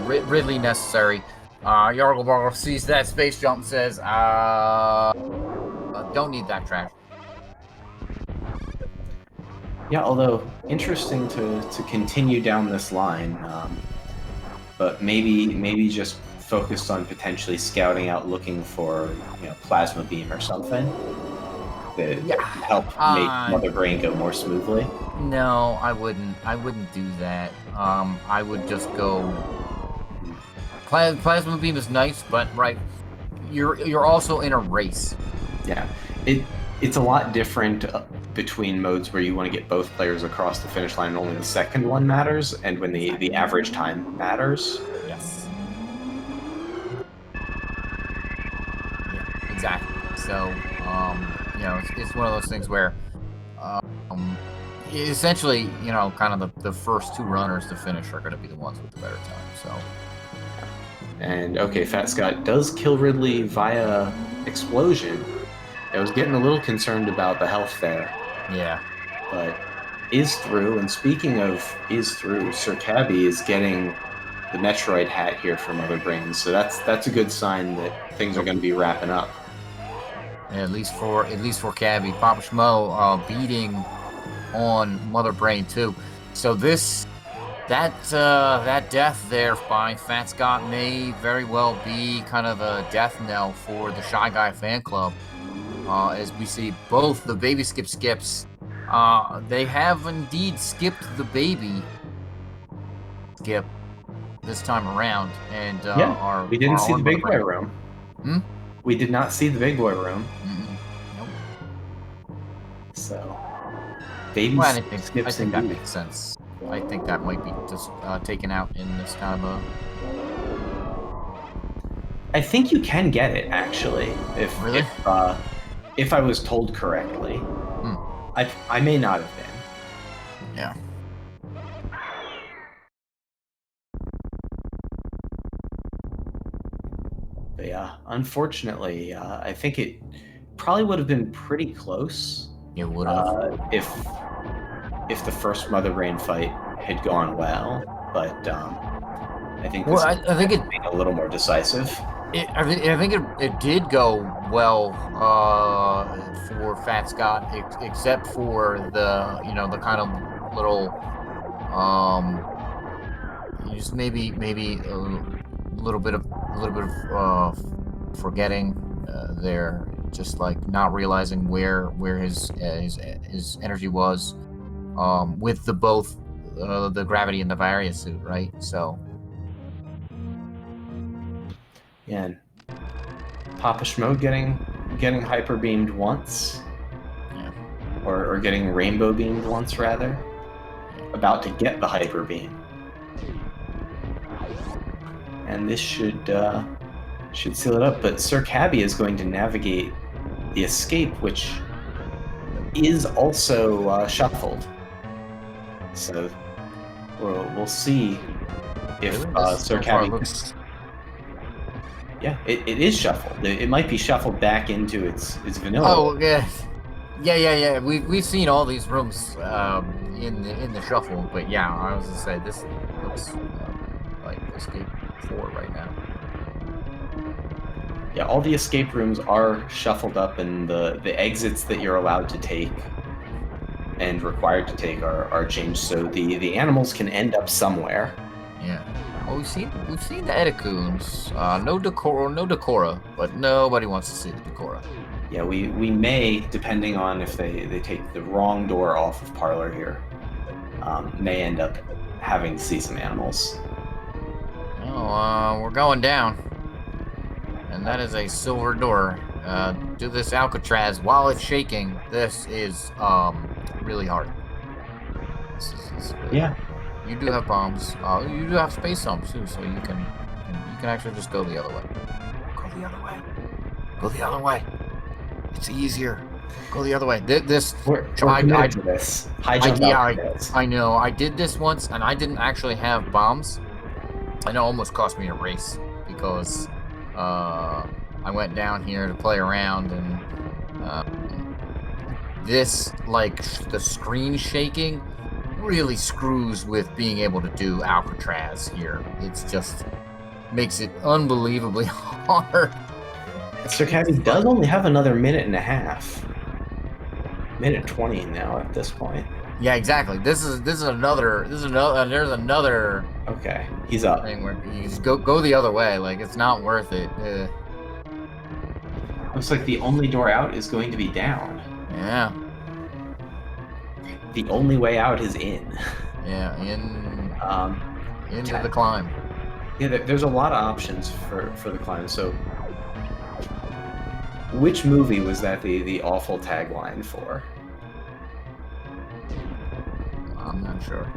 Ridley necessary. Yargle Bargle sees that space jump and says, don't need that trash. Yeah, although interesting to continue down this line, but maybe just focused on potentially scouting out, looking for, you know, plasma beam or something that help make Mother Brain go more smoothly. No, I wouldn't do that. I would just go. Plasma beam is nice, but right, you're also in a race. Yeah, it's a lot different between modes where you want to get both players across the finish line and only the second one matters, and when the average time matters. Yes. Yeah, exactly. So, you know, it's one of those things where, essentially, you know, kind of the first 2 runners to finish are going to be the ones with the better time. So. And okay, Fat Scott does kill Ridley via explosion. I was getting a little concerned about the health there. Yeah. But is through, and speaking of is through, Sir Cabby is getting the Metroid hat here for Mother Brain, so that's a good sign that things are going to be wrapping up. Yeah, at least for Cabby. Papa Schmo beating on Mother Brain too. So that death there by Fat Scott may very well be kind of a death knell for the Shy Guy fan club. As we see both the BabySkipSkips, they have indeed skipped the baby skip this time around, and we didn't see the big boy room. We did not see the big boy room. Nope. So, baby I think that makes sense. I think that might be just taken out in this kind of a. I think you can get it actually, Really? if I was told correctly. I may not have been. Yeah. But yeah, unfortunately, I think it probably would have been pretty close. It would have. If the first Mother Brain fight had gone well, but I think this I think it being a little more decisive. I think it did go well for Fat Scott, except for the, you know, the kind of little just maybe a little bit of forgetting there, just like not realizing where his energy was with both the gravity and the Varia suit, right? So. Yeah, and Papa Schmo getting hyper beamed once, or getting rainbow beamed once rather. About to get the hyper beam, and this should seal it up. But Sir Cabby is going to navigate the escape, which is also shuffled. So we'll see if Sir Cabby. Yeah, it is shuffled. It might be shuffled back into its vanilla. Oh yeah. We've seen all these rooms, in the shuffle. But yeah, I was gonna say this looks like Escape 4 right now. Yeah, all the escape rooms are shuffled up, and the exits that you're allowed to take and required to take are changed, so the animals can end up somewhere. Yeah. Well, we've seen the Edicoons. No Decora, but nobody wants to see the Decora. Yeah, we may, depending on if they take the wrong door off of Parlor here, may end up having to see some animals. Oh, we're going down. And that is a silver door. Do this Alcatraz while it's shaking. This is really hard. This is really hard. You do have bombs. You do have space bombs too, so you can actually just go the other way. Go the other way. Go the other way. It's easier. Go the other way. We're committed to this. I know. I did this once, and I didn't actually have bombs, and it almost cost me a race because I went down here to play around, and this, like, the screen shaking really screws with being able to do Alcatraz here. It's just makes it unbelievably hard. Sir Cabby does only have another minute and a half. Minute 20 now at this point. Yeah, exactly. There's another. Okay, he's up. Thing where you just go the other way. Like, it's not worth it. Looks like the only door out is going to be down. Yeah. The only way out is in. Yeah, into the climb. Yeah, there's a lot of options for the climb. So, which movie was that the awful tagline for? I'm not sure.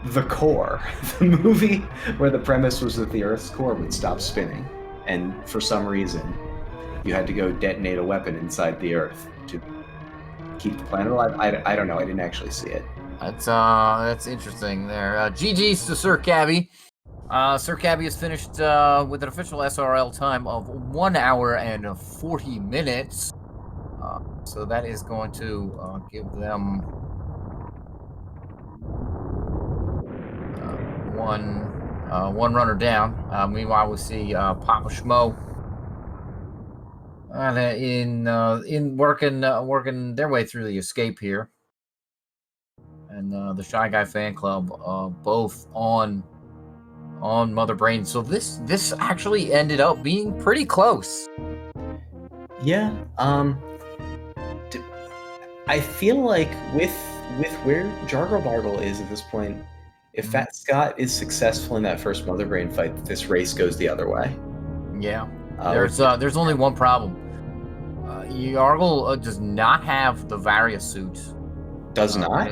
The Core, the movie where the premise was that the Earth's core would stop spinning, and for some reason, you had to go detonate a weapon inside the Earth to keep the planet alive. I don't know. I didn't actually see it. That's interesting there. GG's to Sir Cabby. Sir Cabby has finished with an official SRL time of 1 hour and 40 minutes. So that is going to give them one runner down. Meanwhile, we see Papa Schmo in working their way through the escape here, and the Shy Guy fan club both on Mother Brain. So this actually ended up being pretty close. Yeah. I feel like with where Jargle Bargle is at this point, if Fat Scott is successful in that first Mother Brain fight, this race goes the other way. Yeah. There's only one problem. Jargle does not have the Varia suit. Does not?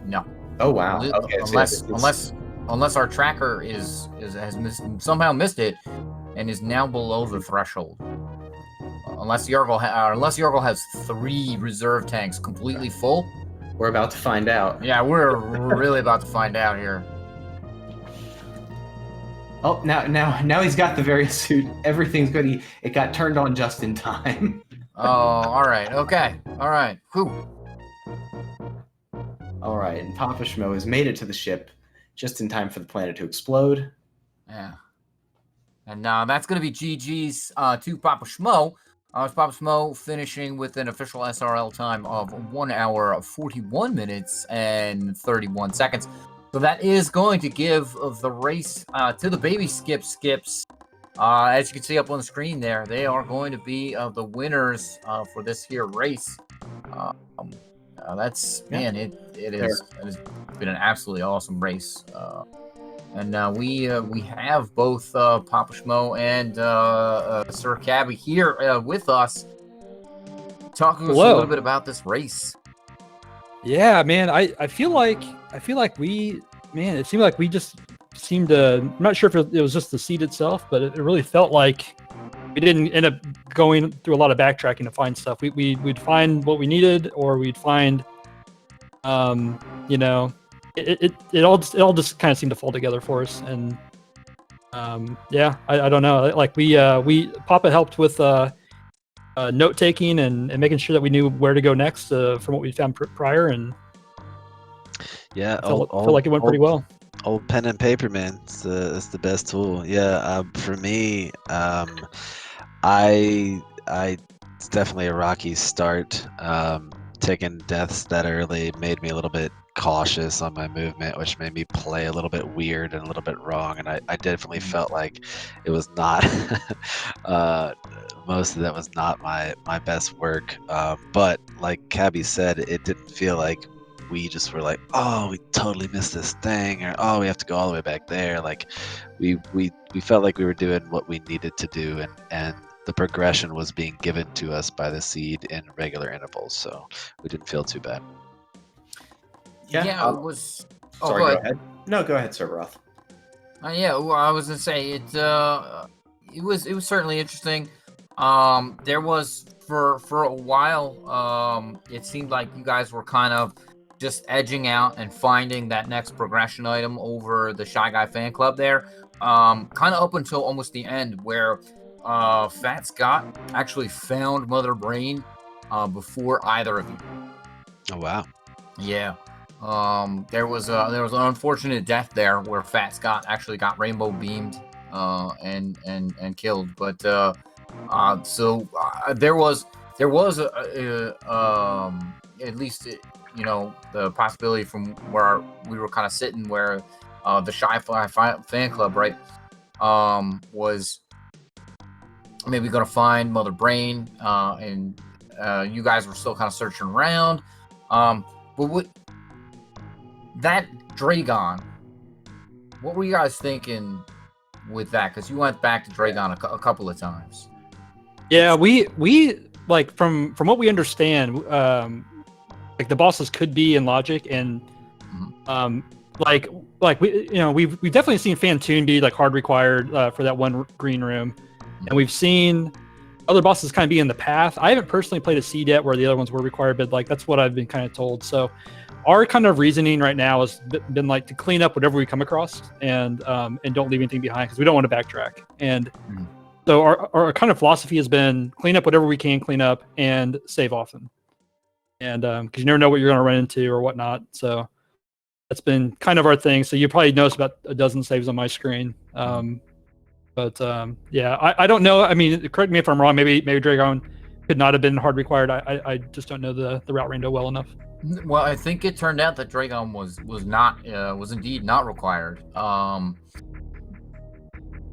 No. Oh wow. Okay. Unless our tracker has somehow missed it and is now below the threshold. Unless Jargle has 3 reserve tanks completely full. We're about to find out. Yeah, we're really about to find out here. Oh, now he's got the Varia suit. Everything's good. It got turned on just in time. Oh, all right. Okay. All right. Whew. All right, and Papa Schmo has made it to the ship just in time for the planet to explode. Yeah. And that's going to be GG's to Papa Schmo. Papa Schmo finishing with an official SRL time of 1 hour, 41 minutes, and 31 seconds. So that is going to give the race to the BabySkipSkips. As you can see up on the screen there, they are going to be the winners for this here race. It has been an absolutely awesome race. And we have both Papa Schmo and Sir Cabby here with us, talking to us a little bit about this race. Yeah, man, I feel like it seemed like we just seemed to. I'm not sure if it was just the seat itself, but it really felt like we didn't end up going through a lot of backtracking to find stuff. We'd find what we needed, or we'd find, It all just kind of seemed to fall together for us, and I don't know. Like we Papa helped with note taking and making sure that we knew where to go next from what we found prior, and Yeah, I felt like it went pretty well. Old pen and paper, man. It's the best tool. Yeah. For me, it's definitely a rocky start. Taking deaths that early made me a little bit cautious on my movement, which made me play a little bit weird and a little bit wrong. And I definitely felt like it was not most of that was not my best work. But like Cabby said, it didn't feel like we just were like, oh, we totally missed this thing, or oh, we have to go all the way back there. Like we felt like we were doing what we needed to do, and the progression was being given to us by the seed in regular intervals, so we didn't feel too bad. Yeah, it was. Sorry, go ahead. No, go ahead, Cerberoth. Yeah, well, I was gonna say it was certainly interesting. There was for a while. It seemed like you guys were kind of just edging out and finding that next progression item over the Shy Guy fan club there. Kind of up until almost the end where Fat Scott actually found Mother Brain before either of you. Oh wow. Yeah. There was an unfortunate death there where Fat Scott actually got rainbow beamed and killed. But there was at least the possibility from where we were kind of sitting where the Shy Fly fan club, right, was maybe going to find Mother Brain, and you guys were still kind of searching around. But what that Dragon, what were you guys thinking with that? Because you went back to Dragon a couple of times. Yeah, we like from what we understand, like the bosses could be in logic, and like we've definitely seen Fantoon be like hard required for that one green room, and we've seen other bosses kind of be in the path. I haven't personally played a seed yet where the other ones were required, but like that's what I've been kind of told. So our kind of reasoning right now has been like to clean up whatever we come across and don't leave anything behind because we don't want to backtrack. And so our kind of philosophy has been clean up whatever we can clean up and save often. And because you never know what you're going to run into or whatnot. So that's been kind of our thing. So you probably noticed about a dozen saves on my screen. But I don't know. I mean, correct me if I'm wrong. Maybe Dragon could not have been hard required. I just don't know the route Rando well enough. Well, I think it turned out that Dragon was indeed not required.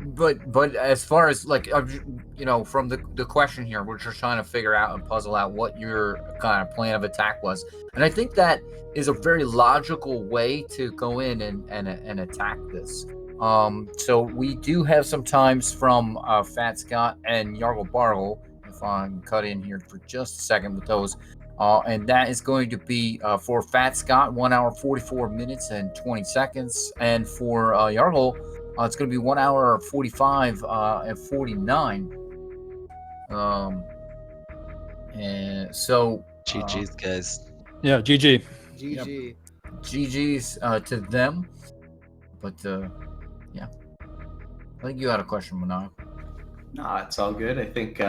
But as far as like from the question here, we're just trying to figure out and puzzle out what your kind of plan of attack was, and I think that is a very logical way to go in and attack this. So we do have some times from Fat Scott and Yargle Bargle. If I can cut in here for just a second with those. And that is going to be for Fat Scott 1 hour 44 minutes and 20 seconds, and for Yargle it's going to be 1 hour 45 and 49. And so GG's guys. Yeah, GG. GG. GG's to them. But yeah, I think you had a question, Manai. No, it's all good. I think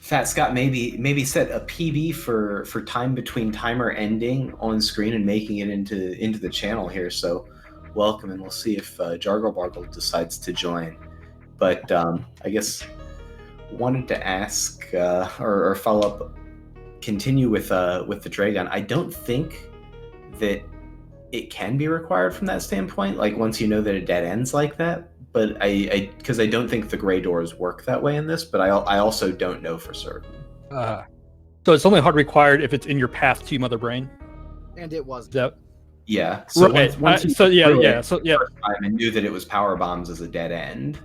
Fat Scott maybe set a PB for time between timer ending on screen and making it into the channel here. So welcome, and we'll see if Jargle Bargle decides to join. But I guess wanted to ask or follow up, continue with the Dragon. I don't think that it can be required from that standpoint. Like once you know that it dead ends like that. But because I don't think the gray doors work that way in this, but I also don't know for certain. So it's only hard required if it's in your path to Mother Brain. And it was. Yeah. So right. once So yeah. I knew that it was power bombs as a dead end.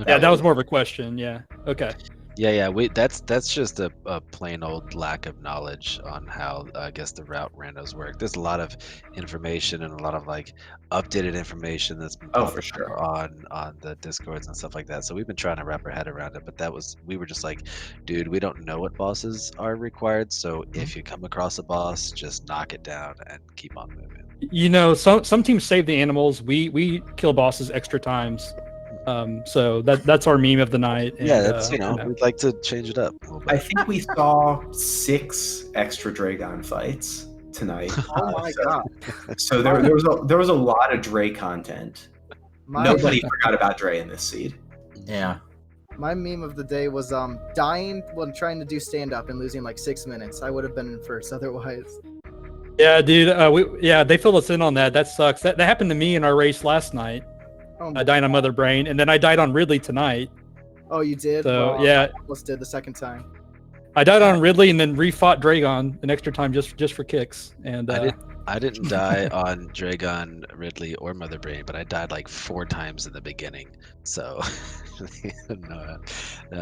Yeah, that was more of a question. Yeah. Okay. Yeah. That's just a plain old lack of knowledge on how I guess the route randos work. There's a lot of information and a lot of like updated information that's been for sure on the Discords and stuff like that. So we've been trying to wrap our head around it, but we were just like, dude, we don't know what bosses are required. So if you come across a boss, just knock it down and keep on moving. Some teams save the animals. We kill bosses extra times. So that's our meme of the night. And, yeah, that's we'd like to change it up a little bit. I think we saw 6 extra Dragon fights tonight. Oh my god. So there was a lot of Dre content. Nobody forgot about Dre in this seed. Yeah. My meme of the day was dying when trying to do stand up and losing like 6 minutes. I would have been in first otherwise. Yeah, dude. They filled us in on that. That sucks. That happened to me in our race last night. Oh, I died on Mother Brain, and then I died on Ridley tonight. oh you did? So Well, yeah, I almost did the second time. I died on Ridley and then refought Dragon an extra time just for kicks. And I didn't die on Dragon, Ridley, or Mother Brain, but I died like 4 times in the beginning. So no,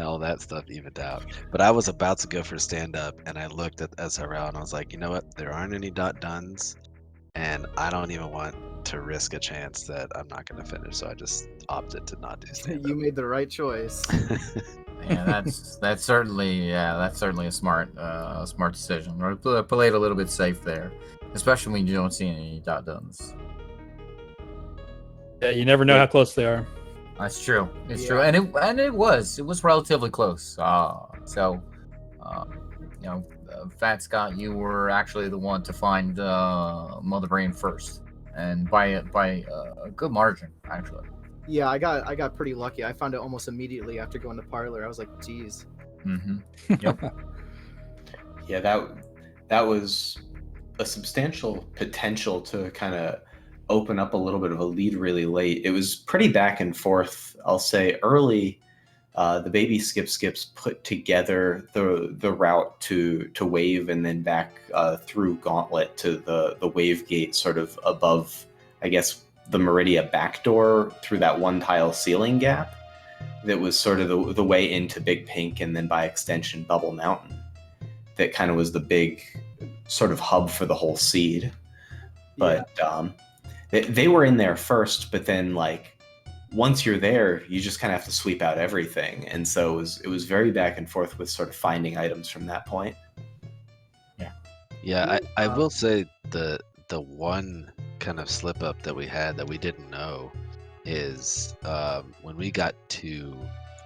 all that stuff evened out. But I was about to go for stand up, and I looked at SRL and I was like, you know what? There aren't any duns, and I don't even want to risk a chance that I'm not going to finish. So I just opted to not do stand up. You made the right choice. Yeah, that's certainly a smart decision. Or play it a little bit safe there, especially when you don't see any duns. yeah, you never know how close they are. That's true. It's Yeah. true, and it was relatively close. Fat Scott, you were actually the one to find Mother Brain first, and by a good margin, actually. Yeah, I got pretty lucky. I found it almost immediately after going to Parlor. I was like, geez. Mm-hmm. Yep. Yeah, that was a substantial potential to kind of open up a little bit of a lead really late. It was pretty back and forth. I'll say early, the BabySkipSkips put together the route to Wave and then back through Gauntlet to the Wave gate, sort of above, I guess, the Meridia backdoor through that one tile ceiling gap. That was sort of the way into Big Pink and then by extension Bubble Mountain. That kind of was the big sort of hub for the whole seed. But they were in there first, but then like once you're there, you just kind of have to sweep out everything. And so it was very back and forth with sort of finding items from that point. Yeah, I will say the one kind of slip up that we had that we didn't know is when we got to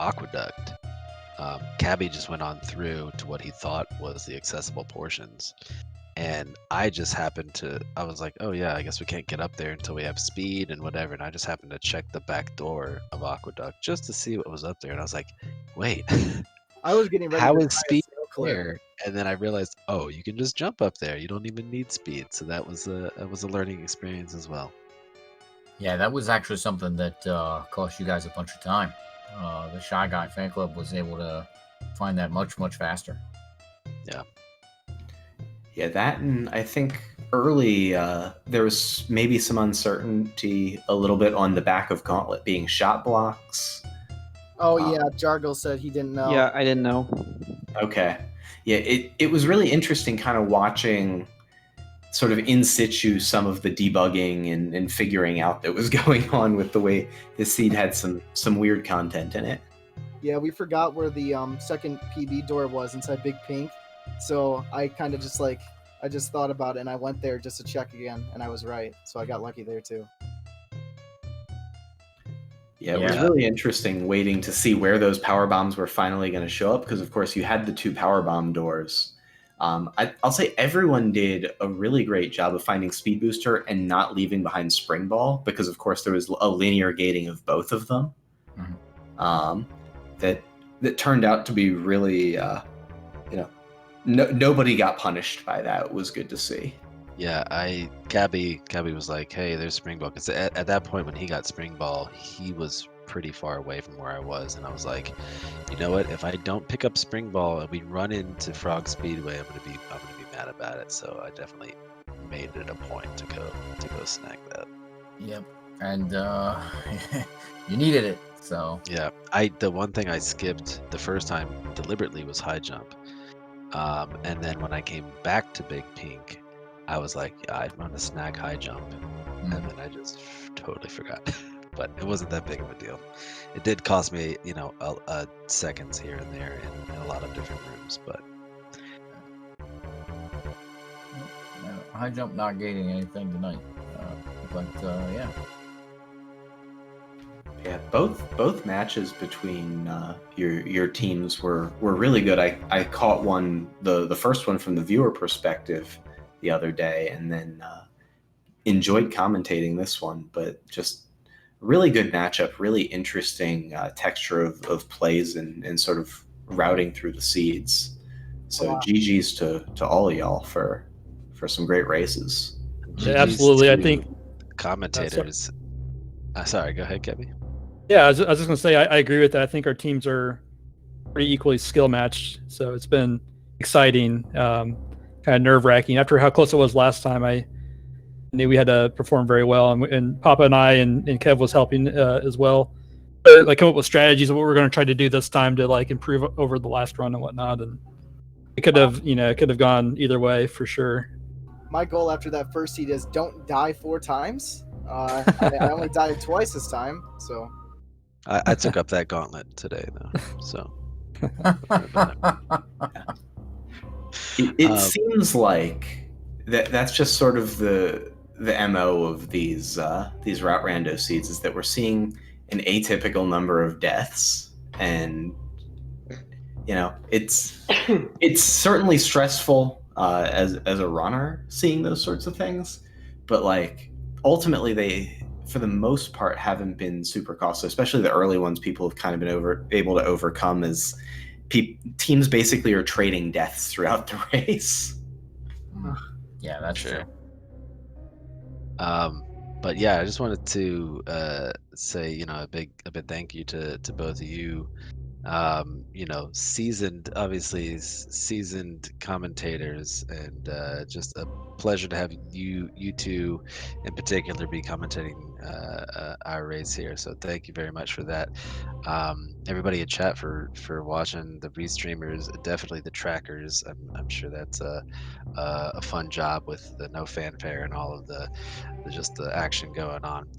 Aqueduct, Cabby just went on through to what he thought was the accessible portions. And I just happened to, I was like, oh yeah, I guess we can't get up there until we have speed and whatever. And I just happened to check the back door of Aqueduct just to see what was up there. And I was like, wait, I was getting ready how to is try a speed sail clip. there? And then I realized, oh, you can just jump up there. You don't even need speed. So that was a learning experience as well. Yeah, that was actually something that cost you guys a bunch of time. The Shy Guy fan club was able to find that much faster. Yeah, that, and I think early there was maybe some uncertainty a little bit on the back of Gauntlet being shot blocks. Oh yeah, Jargle said he didn't know. Yeah, I didn't know. Okay. Yeah, it was really interesting kind of watching sort of in situ some of the debugging and figuring out that was going on with the way this seed had some weird content in it. Yeah, we forgot where the second PB door was inside Big Pink. So I kind of just I just thought about it and I went there just to check again and I was right. So I got lucky there too. Yeah, it was really interesting waiting to see where those power bombs were finally going to show up because, of course, you had the 2 power bomb doors. I'll say everyone did a really great job of finding Speed Booster and not leaving behind Spring Ball because, of course, there was a linear gating of both of them. Mm-hmm. That turned out to be really, nobody got punished by that. It was good to see. Yeah, Cabby was like, hey, there's Spring Ball. Because at that point when he got Spring Ball, he was pretty far away from where I was. And I was like, you know what? If I don't pick up Spring Ball and we run into Frog Speedway, I'm gonna be mad about it. So I definitely made it a point to go snag that. Yep. And you needed it. So yeah, the one thing I skipped the first time deliberately was high jump. And then when I came back to Big Pink, I was like, I'm gonna snag high jump, and then I just totally forgot. But it wasn't that big of a deal. It did cost me, a seconds here and there in a lot of different rooms, but high jump not gating anything tonight. Yeah. Yeah, both matches between your teams were really good. I caught one, the first one from the viewer perspective, the other day, and then enjoyed commentating this one. But just really good matchup, really interesting texture of plays and sort of routing through the seeds. So Wow. GG's to all of y'all for some great races. Yeah, GGs absolutely. to I think. commentators. Sorry, go ahead, Kevin. Yeah, I was just gonna say I agree with that. I think our teams are pretty equally skill matched, so it's been exciting, kind of nerve wracking. After how close it was last time, I knew we had to perform very well, and Papa and I and Kev was helping as well. But, like, come up with strategies of what we're going to try to do this time to like improve over the last run and whatnot. And it could have gone either way for sure. My goal after that first seed is don't die 4 times. I only died twice this time, so. I took up that gauntlet today, though. So It seems like that's just sort of the MO of these route rando seeds, is that we're seeing an atypical number of deaths, and it's certainly stressful as a runner seeing those sorts of things, but like ultimately they, for the most part, haven't been super costly, especially the early ones. People have kind of been able to overcome as teams basically are trading deaths throughout the race. Yeah, that's true. But yeah, I just wanted to say, a big thank you to both of you. Seasoned commentators, and just a pleasure to have you two in particular be commentating our race here. So thank you very much for that. Everybody in chat for watching, the restreamers, definitely the trackers. I'm sure that's a fun job with the no fanfare and all of the action going on.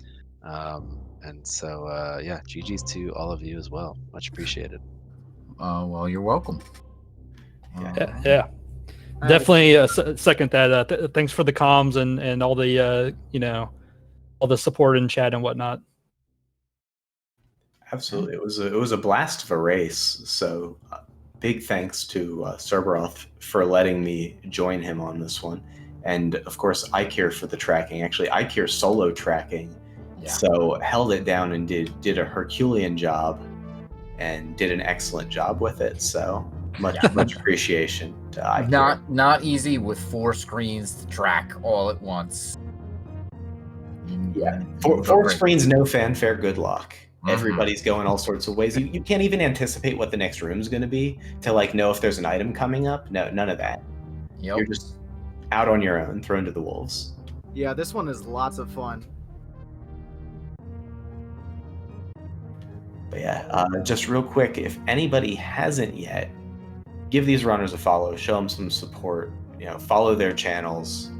And so, yeah, GG's to all of you as well. Much appreciated. Well, you're welcome. Yeah. Definitely second that. Thanks for the comms and all the all the support in chat and whatnot. Absolutely, it was a blast of a race. So big thanks to Cerberoth for letting me join him on this one, and of course Ikir for the tracking. Actually, Ikir solo tracking, so held it down and did a Herculean job, and did an excellent job with it. So much appreciation to Ikir. Not easy with 4 screens to track all at once. Yeah, four screens, no fanfare. Good luck. Everybody's going all sorts of ways. You can't even anticipate what the next room's going to be to like know if there's an item coming up. No, none of that. Yep. You're just out on your own, thrown to the wolves. Yeah, this one is lots of fun. But yeah, just real quick, if anybody hasn't yet, give these runners a follow, show them some support. Follow their channels,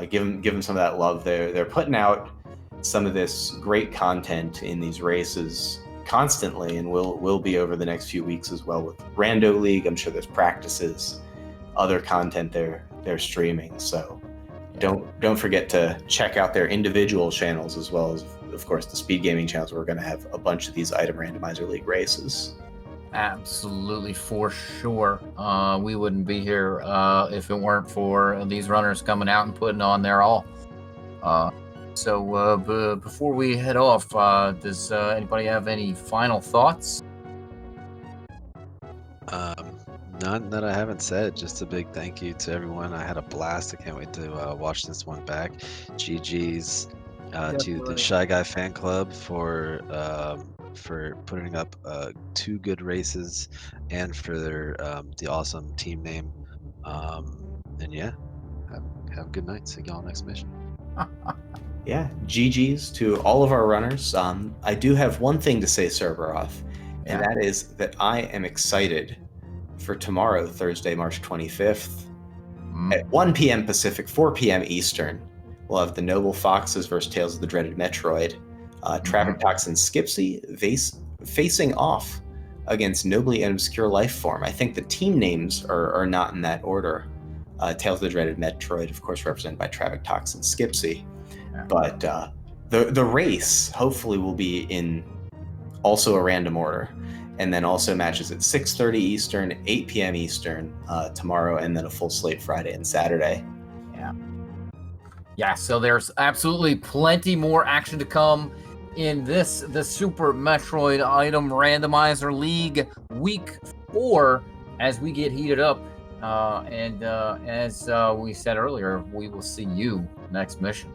give them some of that love. They're putting out some of this great content in these races constantly, and will be over the next few weeks as well with Rando League. I'm sure there's practices, other content they're streaming. So don't forget to check out their individual channels, as well as, of course, the Speed Gaming channels. We're going to have a bunch of these Item Randomizer League races. Absolutely, for sure. We wouldn't be here if it weren't for these runners coming out and putting on their all. So before we head off, does anybody have any final thoughts? None that I haven't said. Just a big thank you to everyone. I had a blast. I can't wait to watch this one back. GG's to the Shy Guy fan club for putting up 2 good races, and for their the awesome team name. And yeah, have a good night. See y'all next mission. Yeah, GG's to all of our runners. I do have one thing to say, Cerberoth, and that is that I am excited for tomorrow, Thursday, March 25th, at 1 p.m. Pacific, 4 p.m. Eastern. We'll have the Noble Foxes versus Tales of the Dreaded Metroid. Traffic Toxin Skipsy facing off against Nobly and Obscure Lifeform. I think the team names are not in that order. Tales of the Dreaded Metroid, of course, represented by Traffic Toxin Skipsy. But the race hopefully will be in also a random order, and then also matches at 6:30 Eastern, 8 p.m. Eastern tomorrow, and then a full slate Friday and Saturday. Yeah, so there's absolutely plenty more action to come in the Super Metroid Item Randomizer League Week 4 as we get heated up. And as we said earlier, we will see you next mission.